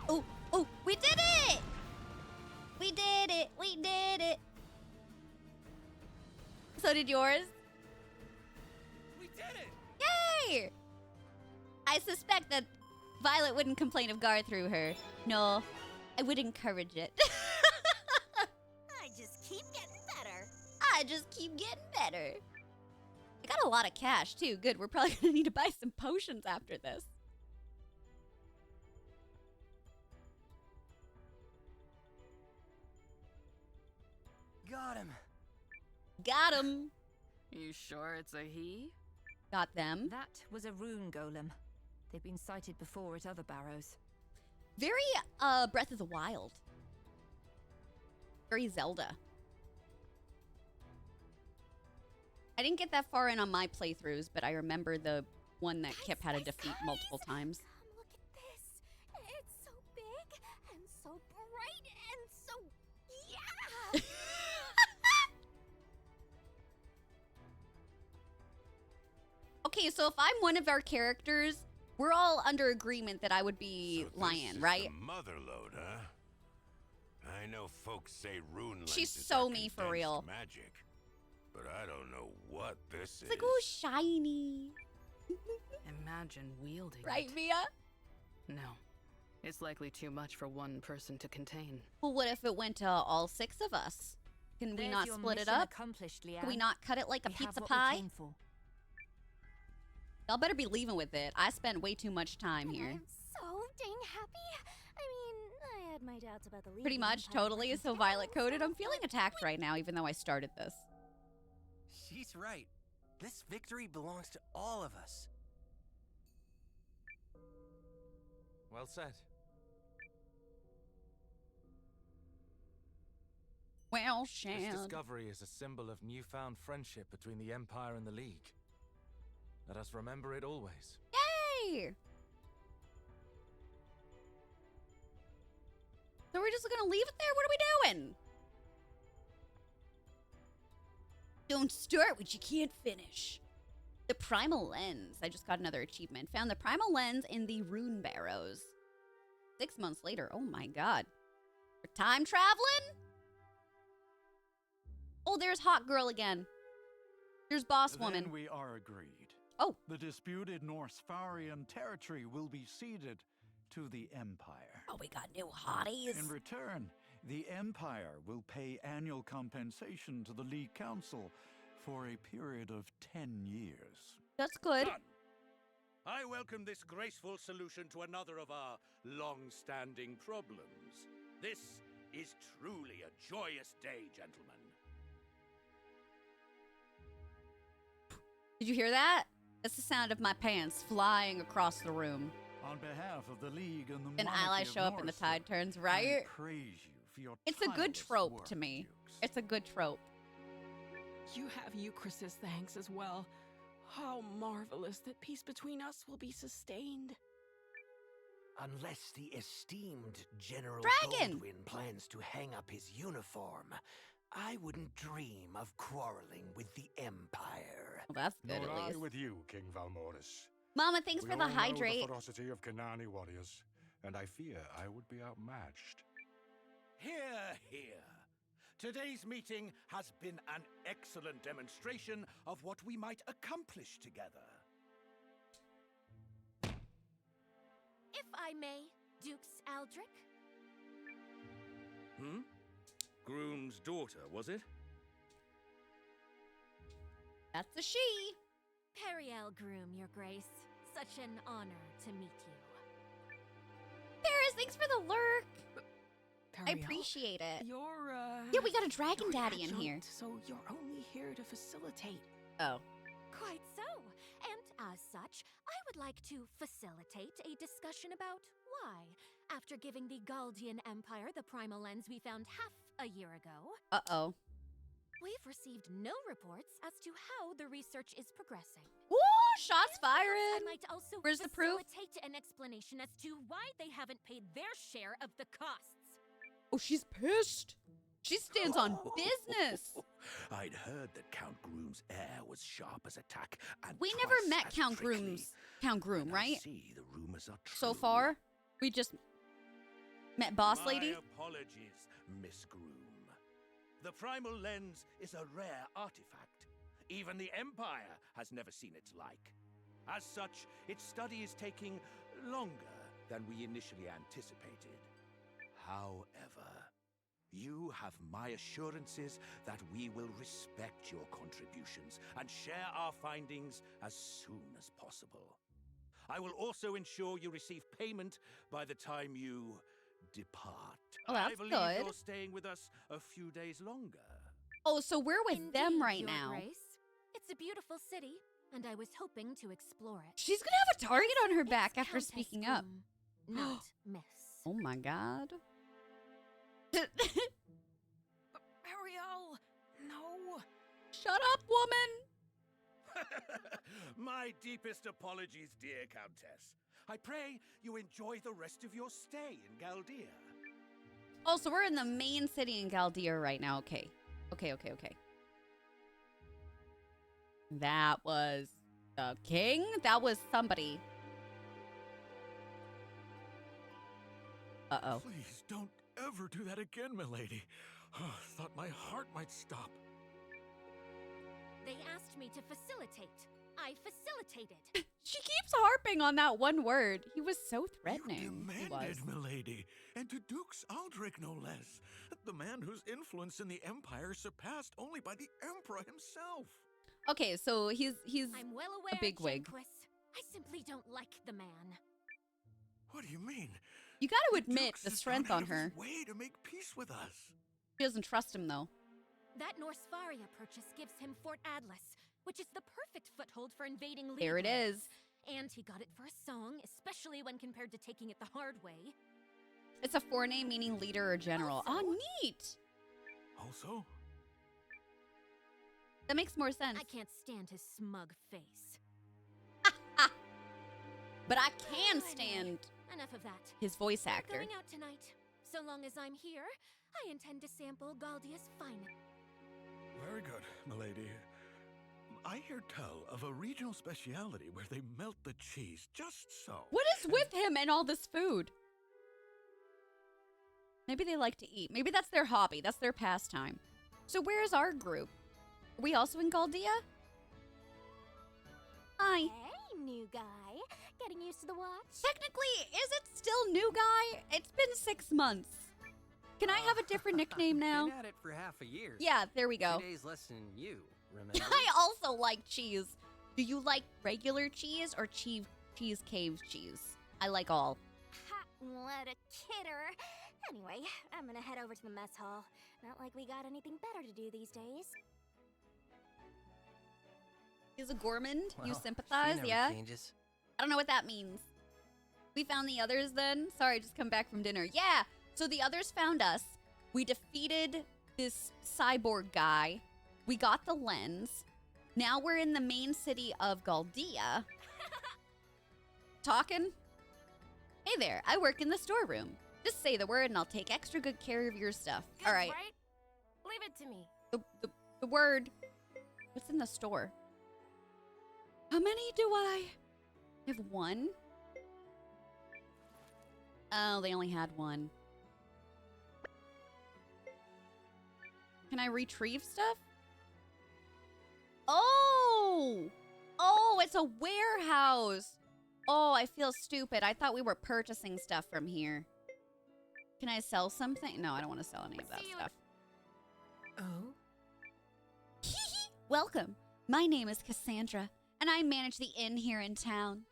Oh, oh, we did it! We did it. We did it. So did yours. We did it! Yay! I suspect that Violet wouldn't complain if Gar threw her. No, I would encourage it. I just keep getting better. I just keep getting better. I got a lot of cash, too. Good, we're probably gonna need to buy some potions after this. Got him. Got him. You sure it's a he? Got them. That was a rune golem. They've been sighted before at other barrows. Very, Breath of the Wild. Very Zelda. I didn't get that far in on my playthroughs, but I remember the one that Kip had to defeat multiple times. Come look at this. It's so big and so bright and so yeah. Okay, so if I'm one of our characters, we're all under agreement that I would be So Lion, this is right? the motherlode, huh? I know folks say rune She's lenses so are me for condensed real. magic, but I don't know what this is. It's like, oh, shiny. Imagine wielding Right, it. Mia? No. It's likely too much for one person to contain. Well, what if it went to all 6 of us? Can we There's not your split it mission up? accomplished, Leanne. Can we not cut it like a We have pizza what we pie? came for. Y'all better be leaving with it. I spent way too much time here. I'm so dang happy. I mean, I had my doubts about the league. Pretty much, totally. So Violet coded. I'm feeling attacked right now, even though I started this. She's right. This victory belongs to all of us. Well said. Well, This Shan. discovery is a symbol of newfound friendship between the Empire and the League. Let us remember it always. Yay! So we're just gonna leave it there? What are we doing? Don't start what you can't finish. The Primal Lens. I just got another achievement. Found the Primal Lens in the Rune Barrows. 6 months later. Oh my god. We're time traveling? Oh, there's Hot Girl again. There's Boss Woman. Then we are agreed. Oh. The disputed Norsfarian territory will be ceded to the Empire. Oh, we got new hotties. In return, the Empire will pay annual compensation to the League Council for a period of 10 years. That's good. Done. I welcome this graceful solution to another of our long-standing problems. This is truly a joyous day, gentlemen. Did you hear that? That's the sound of my pants flying across the room. On behalf of the League and the And monarchy allies of show up and the Norse, tide turns, I right? praise you for your It's a good tireless trope work, to me. Dukes. It's a good trope. You have Euchrist's thanks as well. How marvelous that peace between us will be sustained. Unless the esteemed General Dragon! Goldwyn plans to hang up his uniform, I wouldn't dream of quarreling with the Empire. Well, that's good Nor at I least. with you, King Valmortis. Mama, thanks We for the all know hydrate. the ferocity of Kanani warriors, and I fear I would be outmatched. Hear, hear. Today's meeting has been an excellent demonstration of what we might accomplish together. If I may, Dukes Aldrich. Hmm? Groom's daughter, was it? That's a she. Periel Groom, Your Grace. Such an honor to meet you. Paris, thanks for the lurk. I Periel, appreciate it. You're, Yeah, we got a dragon you're an daddy in here. adjunct, so you're only here to facilitate. Oh. Quite so. And as such, I would like to facilitate a discussion about why, After giving the Galdian Empire the primal lens we found half a year ago, Uh-oh. we've received no reports as to how the research is progressing. Woo! Shots fired! I might also Where's the proof? facilitate an explanation as to why they haven't paid their share of the costs. Oh, she's pissed. She stands on business. I'd heard that Count Groom's air was sharp as a tack and We never twice met as Count prickly. Groom, And right? I see the rumors are true. So far, we just met Boss Lady. My apologies, Miss Groom. The primal lens is a rare artifact. Even the Empire has never seen its like. As such, its study is taking longer than we initially anticipated. However, you have my assurances that we will respect your contributions and share our findings as soon as possible. I will also ensure you receive payment by the time you depart. Oh, that's I believe good. you're staying with us a few days longer. Oh, so we're with them Indeed, right Your now. Grace. It's a beautiful city, and I was hoping to explore it. She's gonna have a target on her back after Countess speaking up. Groom, not Miss. Oh my god. Ariel, no. Shut up, woman! My deepest apologies, dear Countess. I pray you enjoy the rest of your stay in Galdea. Oh, so we're in the main city in Galdea right now. Okay. Okay. That was the king? That was somebody. Uh-oh. Please don't ever do that again, milady. Thought my heart might stop. They asked me to facilitate. I facilitated. She keeps harping on that one word. He was so threatening. You He was. demanded, milady, and to Dukes Aldrich, no less. The man whose influence in the Empire surpassed only by the Emperor himself. Okay, so he's I'm well aware, a big wig. Janquis. I simply don't like the man. What do you mean? You got to admit Dukes the has strength gone on out of his her. way to make peace with us. She doesn't trust him though. That Norsfaria purchase gives him Fort Atlas, which is the perfect foothold for invading League. There it is. And he got it for a song, especially when compared to taking it the hard way. It's a forename meaning leader or general. Oh, neat. Also? That makes more sense. I can't stand his smug face. But I can stand Enough of that. his voice We're actor. going out tonight. So long as I'm here, I intend to sample Galdia's finest. Very good, milady. I hear tell of a regional speciality where they melt the cheese just so. What is with him and all this food? Maybe they like to eat. Maybe that's their hobby. That's their pastime. So where's our group? Are we also in Galdea? Hi. Hey, new guy. Getting used to the watch? Technically, is it still new guy? It's been 6 months. Can I have a different nickname now? Been at it for half a year. Yeah, there we go. 2 days less than you, remember? I also like cheese. Do you like regular cheese or cheese cave cheese? I like all. Ha, what a kidder. Anyway, I'm gonna head over to the mess hall. Not like we got anything better to do these days. He's a gourmand. You Well, sympathize, she never yeah? changes. I don't know what that means. We found the others then? Sorry, just come back from dinner. Yeah, so the others found us. We defeated this cyborg guy. We got the lens. Now we're in the main city of Galdea. Talking? Hey there, I work in the storeroom. Just say the word and I'll take extra good care of your stuff. All right. Right? Leave it to me. The word. What's in the store? How many do I have? One? Oh, they only had one. Can I retrieve stuff? Oh! Oh, it's a warehouse. Oh, I feel stupid. I thought we were purchasing stuff from here. Can I sell something? No, I don't want to sell any of that stuff. Oh? Welcome. My name is Cassandra, and I manage the inn here in town.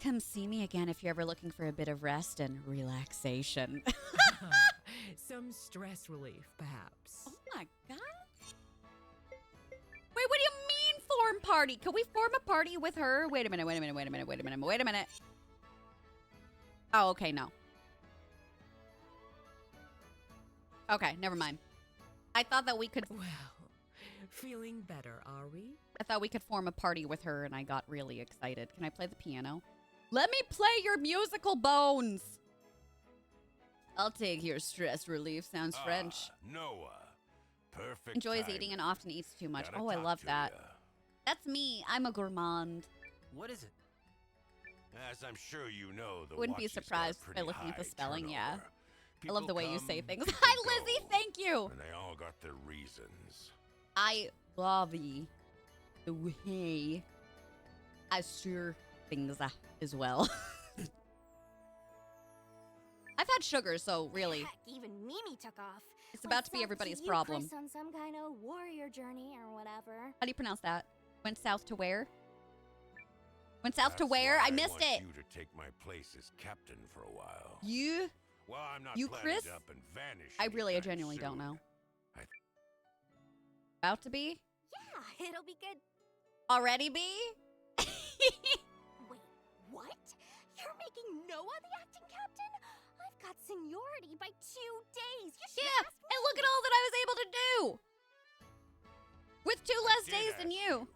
Come see me again if you're ever looking for a bit of rest and relaxation. Some stress relief, perhaps. Oh my god. Wait, what do you mean form party? Could we form a party with her? Wait a minute. Oh, okay, no. Okay, never mind. I thought that we could... Well, feeling better, are we? I thought we could form a party with her, and I got really excited. Can I play the piano? Let me play your musical bones! I'll take your stress relief. Sounds French. Noah. Perfect Enjoys timing. eating and often eats too much. Gotta Oh, I talk love to that. ya. That's me. I'm a gourmand. What is it? As I'm sure you know, the Wouldn't be Watchie's got a surprised by pretty looking at the high spelling, yeah. turnover. I love the way People you say come, things. people Hi, go, Lizzie. Thank you. And they all got their reasons. I love the way I stir things as well. I've had sugar, so really, Heck, even Mimi took off. it's about to be What's up everybody's you, problem. Chris, on some kind of warrior journey or whatever. How do you pronounce that? Went south to where? Went south to That's where? why I missed want it. You to take my place as captain for a while. You? Well, I'm not You, planning Chris? up and vanish. I really, I anytime genuinely don't soon. know. I- About to be? Yeah, it'll be good. Already be? Wait, what? You're making Noah the acting captain? I've got seniority by 2 days. You should Yeah, ask and look at all that I was able to do. With 2 less did days than ask you.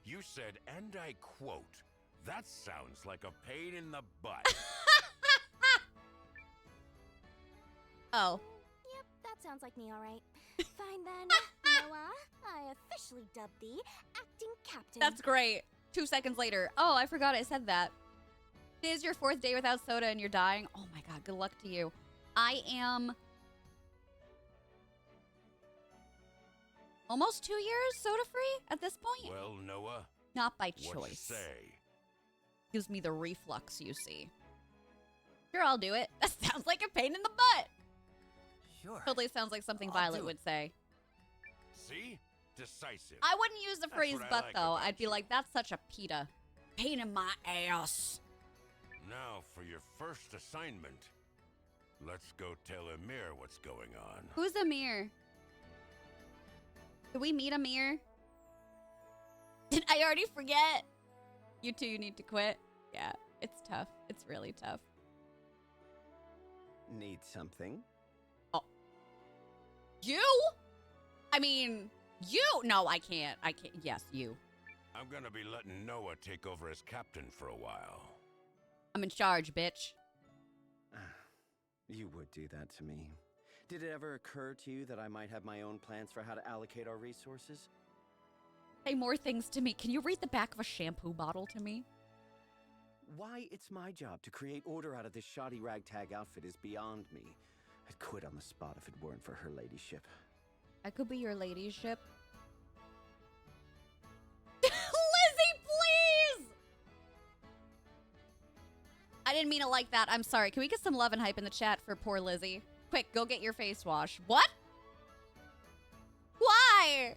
You said, and I quote, "That sounds like a pain in the butt." Oh. Yep, that sounds like me, all right. Fine then, Noah. I officially dub thee acting captain. That's great. 2 seconds later. Oh, I forgot I said that. It is your 4th day without soda and you're dying. Oh my god, good luck to you. I am almost 2 years soda free at this point. Well, Noah, Not by what you choice. say? Gives me the reflux, you see. Sure, I'll do it. That sounds like a pain in the butt. Sure. Totally sounds like something I'll Violet do would say. See? Decisive. I wouldn't use the That's phrase what I butt, like though. about I'd be you. like, that's such a pita. Pain in my ass. Now, for your first assignment, let's go tell Emir what's going on. Who's Amir? Did we meet Amir? Did I already forget? You two, you need to quit. Yeah, it's tough. It's really tough. Need something? You? I mean, you? No, I can't. I can't. Yes, you. I'm gonna be letting Noah take over as captain for a while. I'm in charge, bitch. You would do that to me. Did it ever occur to you that I might have my own plans for how to allocate our resources? Say more things to me. Can you read the back of a shampoo bottle to me? Why it's my job to create order out of this shoddy ragtag outfit is beyond me. I'd quit on the spot if it weren't for her ladyship. I could be your ladyship. Lizzie, please! I didn't mean it like that. I'm sorry. Can we get some love and hype in the chat for poor Lizzie? Quick, go get your face wash. What? Why?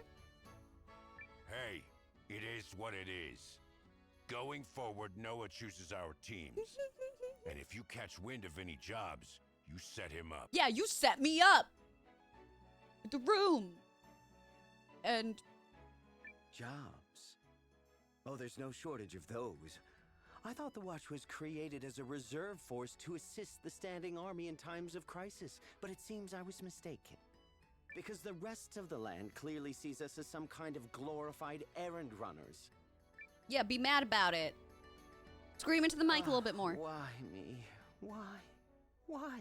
Hey, it is what it is. Going forward, Noah chooses our teams. And if you catch wind of any jobs, you set him up. Yeah, you set me up. The room. And Jobs? Oh, there's no shortage of those. I thought the Watch was created as a reserve force to assist the standing army in times of crisis, but it seems I was mistaken. Because the rest of the land clearly sees us as some kind of glorified errand runners. yeah, be mad about it. Scream into the mic a little bit more. Why me? Why? Why?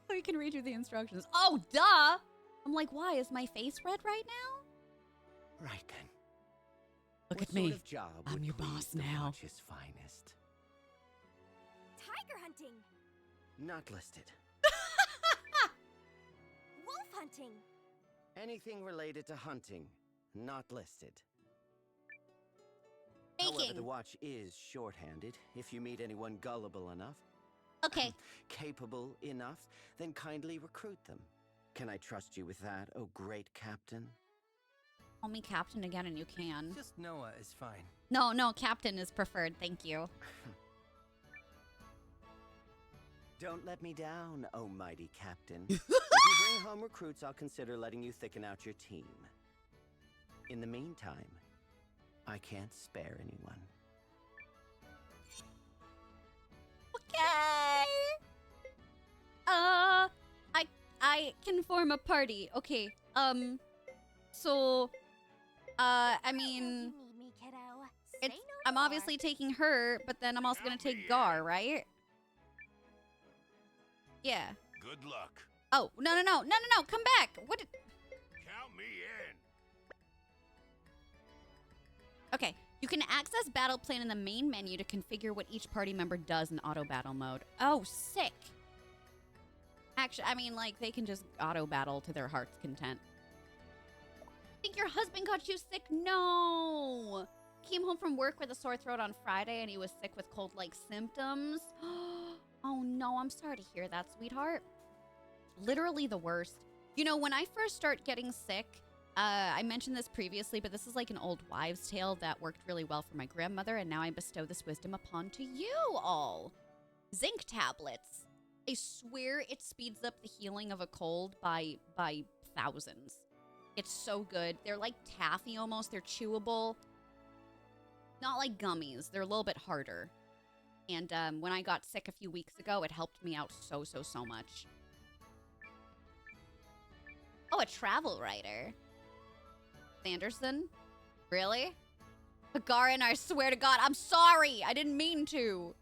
So you can read you the instructions. Oh, duh! I'm like, why? Is my face red right now? Right then. Look What at me. sort of job I'm would your please boss the now. Watch's finest? Tiger hunting. Not listed. Wolf hunting. Anything related to hunting, not listed. However, Baking. the Watch is shorthanded. If you meet anyone gullible enough, Okay. capable enough, then kindly recruit them. Can I trust you with that, oh great captain? Call me captain again and you can. Just Noah is fine. No, captain is preferred. Thank you. Don't let me down, oh mighty captain. If you bring home recruits, I'll consider letting you thicken out your team. In the meantime, I can't spare anyone. Okay. I can form a party. Okay. So, I mean, You need me, kiddo. Say it's, no I'm more. obviously taking her, but then I'm also gonna take Gar, right? Yeah. Good luck. Oh, no, come back. What did... Count me in. Okay, you can access Battle Plan in the main menu to configure what each party member does in auto battle mode. Oh, sick. Actually, I mean, like, they can just auto battle to their heart's content. Think your husband got you sick? No. Came home from work with a sore throat on Friday and he was sick with cold-like symptoms. Oh no, I'm sorry to hear that, sweetheart. Literally the worst. You know, when I first start getting sick, I mentioned this previously, but this is like an old wives' tale that worked really well for my grandmother, and now I bestow this wisdom upon to you all. Zinc tablets. I swear it speeds up the healing of a cold by thousands. It's so good. They're like taffy almost. They're chewable. Not like gummies. They're a little bit harder. And when I got sick a few weeks ago, it helped me out so much. Oh, a travel writer. Sanderson? Really? Gagarin, I swear to God, I'm sorry. I didn't mean to.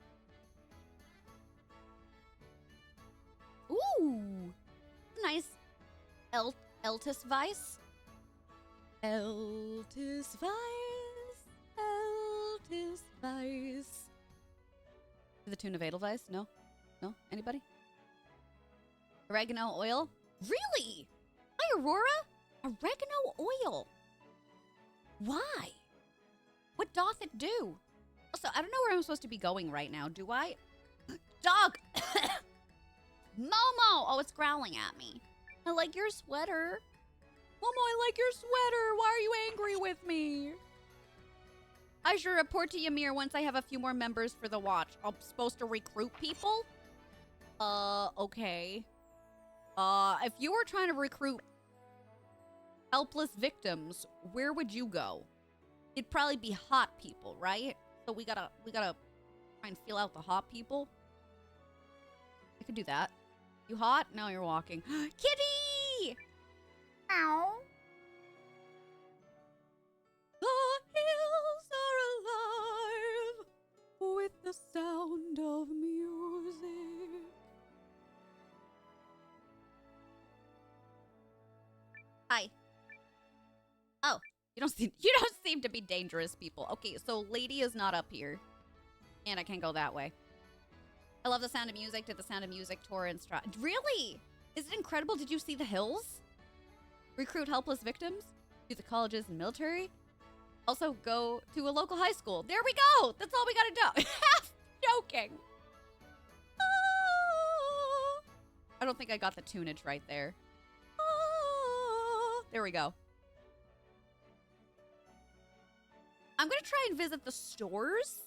Ooh. Nice. Eltis Vice? Eltis Vice. Eltis Vice. To the tune of Edelweiss? No? No? Anybody? Oregano oil? Really? Hi, Aurora? Oregano oil. Why? What doth it do? Also, I don't know where I'm supposed to be going right now. Do I? Dog! Momo! Oh, it's growling at me. I like your sweater. Momo, I like your sweater. Why are you angry with me? I should report to Ymir once I have a few more members for the watch. I'm supposed to recruit people? Okay. If you were trying to recruit helpless victims, where would you go? It'd probably be hot people, right? So we gotta try and feel out the hot people. I could do that. You hot? No, you're walking. Kitty! Ow. The hills are alive with the sound of music. Hi. Oh, you don't seem to be dangerous people. Okay, so lady is not up here. And I can't go that way. I love the Sound of Music. Did the Sound of Music tour in Really? Is it incredible? Did you see the hills? Recruit helpless victims? Do the colleges and military? Also go to a local high school. There we go! That's all we gotta do. Half joking. I don't think I got the tunage right there. There we go. I'm gonna try and visit the stores.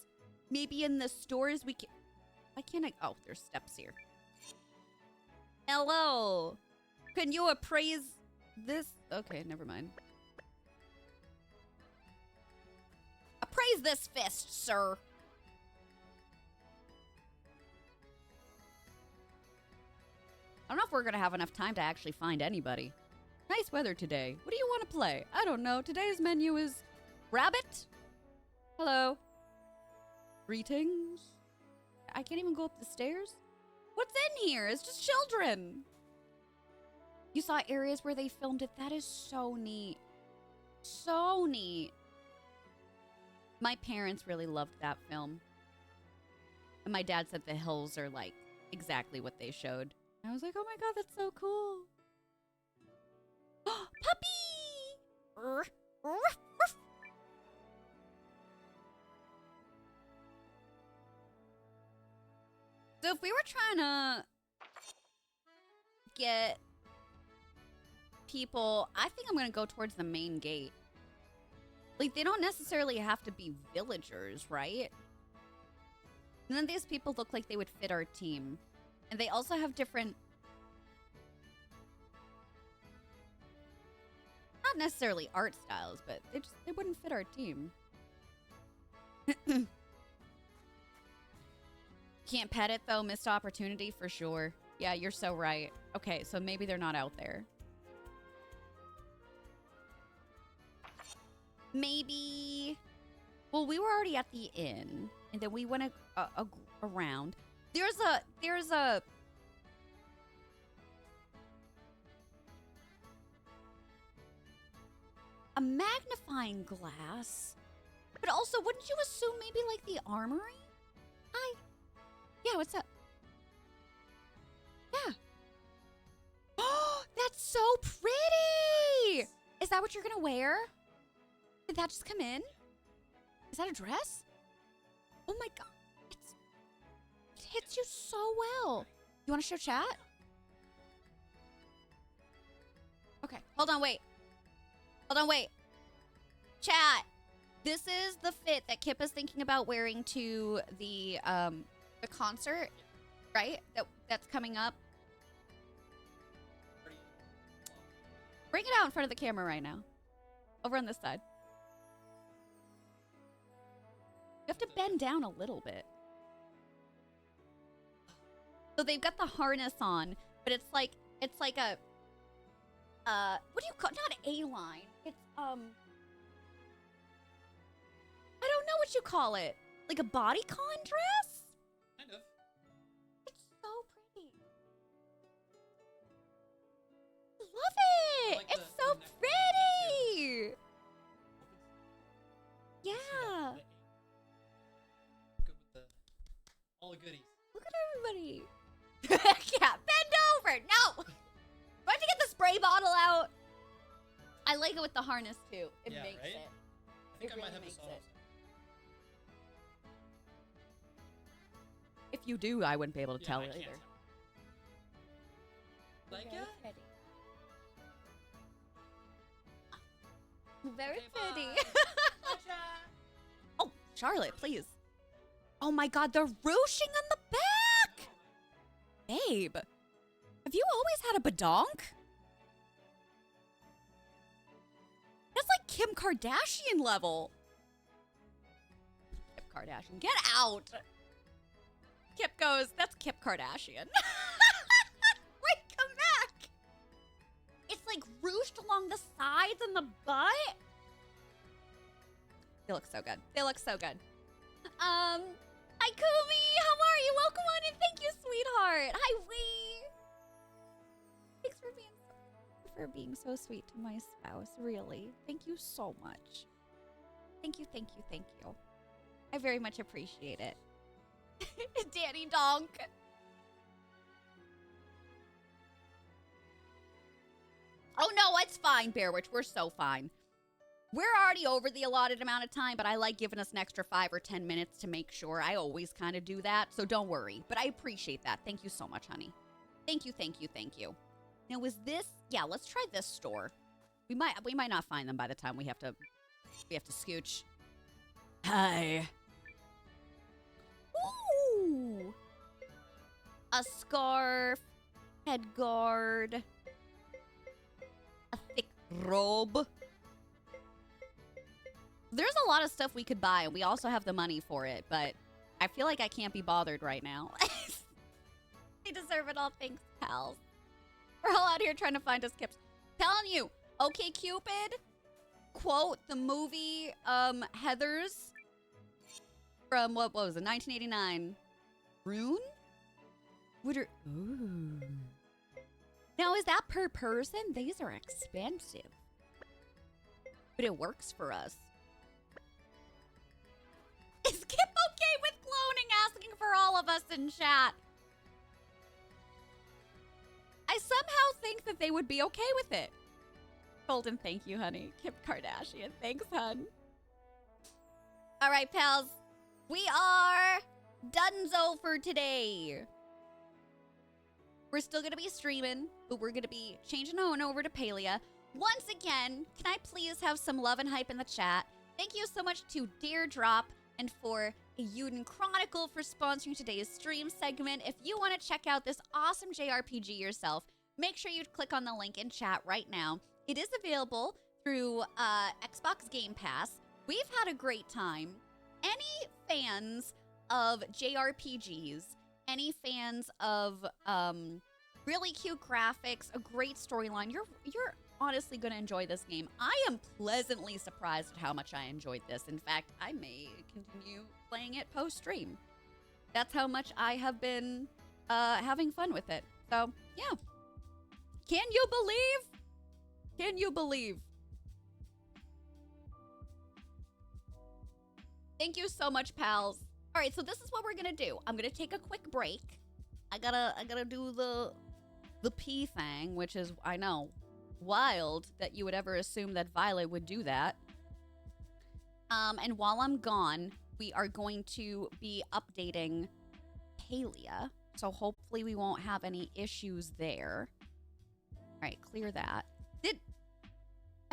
Maybe in the stores we can... Why can't I... Oh, there's steps here. Hello. Can you appraise this? Okay, never mind. Appraise this fist, sir. I don't know if we're gonna have enough time to actually find anybody. Nice weather today. What do you want to play? I don't know. Today's menu is rabbit. Hello. Greetings. I can't even go up the stairs. What's in here? It's just children. You saw areas where they filmed it. That is so neat. So neat. My parents really loved that film. And my dad said the hills are like exactly what they showed. I was like, oh my God, that's so cool. Puppy! So if we were trying to get people, I think I'm going to go towards the main gate. Like, they don't necessarily have to be villagers, right? None of these people look like they would fit our team. And they also have different... Not necessarily art styles, but they wouldn't fit our team. Can't pet it, though. Missed opportunity for sure. Yeah, you're so right. Okay, so maybe they're not out there. Maybe... Well, we were already at the inn, and then we went around. There's a... A magnifying glass. But also, wouldn't you assume maybe like the armory? Hi. Yeah, what's up? Yeah. Oh, that's so pretty! Is that what you're gonna wear? Did that just come in? Is that a dress? Oh my god. It hits you so well. You wanna show chat? Okay, hold on, wait. Hold on, wait. Chat. This is the fit that Kip is thinking about wearing to the concert, right? That's coming up. Bring it out in front of the camera right now. Over on this side. You have to bend down a little bit. So they've got the harness on, but it's like a what do you call, not A-line. It's I don't know what you call it. Like a bodycon dress? Kind of. It's so pretty. Love it. Like it's so pretty. Yeah. Good with all the goodies. Look at everybody. Yeah, bend over. No. Do I have to get the spray bottle out? I like it with the harness too. It Yeah, makes right? it. I think It I might really have makes this all. it. If you do, I wouldn't be able to Yeah, tell I either. can't tell. Like it? Very Okay, pretty. bye. Oh, Charlotte, please. Oh my god, they're ruching on the back! Babe, have you always had a badonk? That's like Kim Kardashian level. Kim Kardashian, get out! Kip goes, that's Kip Kardashian. Wait, come back! It's like ruched along the sides and the butt. They look so good. They look so good. Hi, Kumi. How are you? Welcome on in. Thank you, sweetheart. Hi, Wee. Thanks for being so sweet to my spouse. Really. Thank you so much. Thank you, thank you, thank you. I very much appreciate it. Danny Donk. Oh no, it's fine, Bearwitch. We're so fine. We're already over the allotted amount of time, but I like giving us an extra 5 or 10 minutes to make sure. I always kind of do that, so don't worry. But I appreciate that. Thank you so much, honey. Thank you, thank you, thank you. Now, is this... Yeah, let's try this store. We might not find them by the time we have to scooch. Hi. Ooh. A scarf. Head guard. A thick robe. There's a lot of stuff we could buy, and we also have the money for it, but I feel like I can't be bothered right now. They deserve it all, thanks, pals. We're all out here trying to find us Kips. Telling you, OK Cupid, quote the movie Heathers from, what was it, 1989. Rune? Ooh. Now, is that per person? These are expensive. But it works for us. Is Kip okay with cloning? Asking for all of us in chat. I somehow think that they would be okay with it. Golden, thank you, honey. Kip Kardashian, thanks, hun. All right, pals. We are donezo for today. We're still going to be streaming, but we're going to be changing on over to Palia. Once again, can I please have some love and hype in the chat? Thank you so much to Deardrop and for Eiyuden Chronicle for sponsoring today's stream segment. If you want to check out this awesome JRPG yourself, make sure you click on the link in chat right now. It is available through Xbox Game Pass. We've had a great time. Any fans of JRPGs any fans of really cute graphics, a great storyline, you're honestly going to enjoy this game. I am pleasantly surprised at how much I enjoyed this. In fact, I may continue playing it post-stream. That's how much I have been having fun with it. So, yeah. Can you believe? Can you believe? Thank you so much, pals. All right, so this is what we're gonna do. I'm gonna take a quick break. I gotta do the pee thing, which is, I know, wild that you would ever assume that Violet would do that. And while I'm gone, we are going to be updating Palia, so hopefully we won't have any issues there. All right, clear that.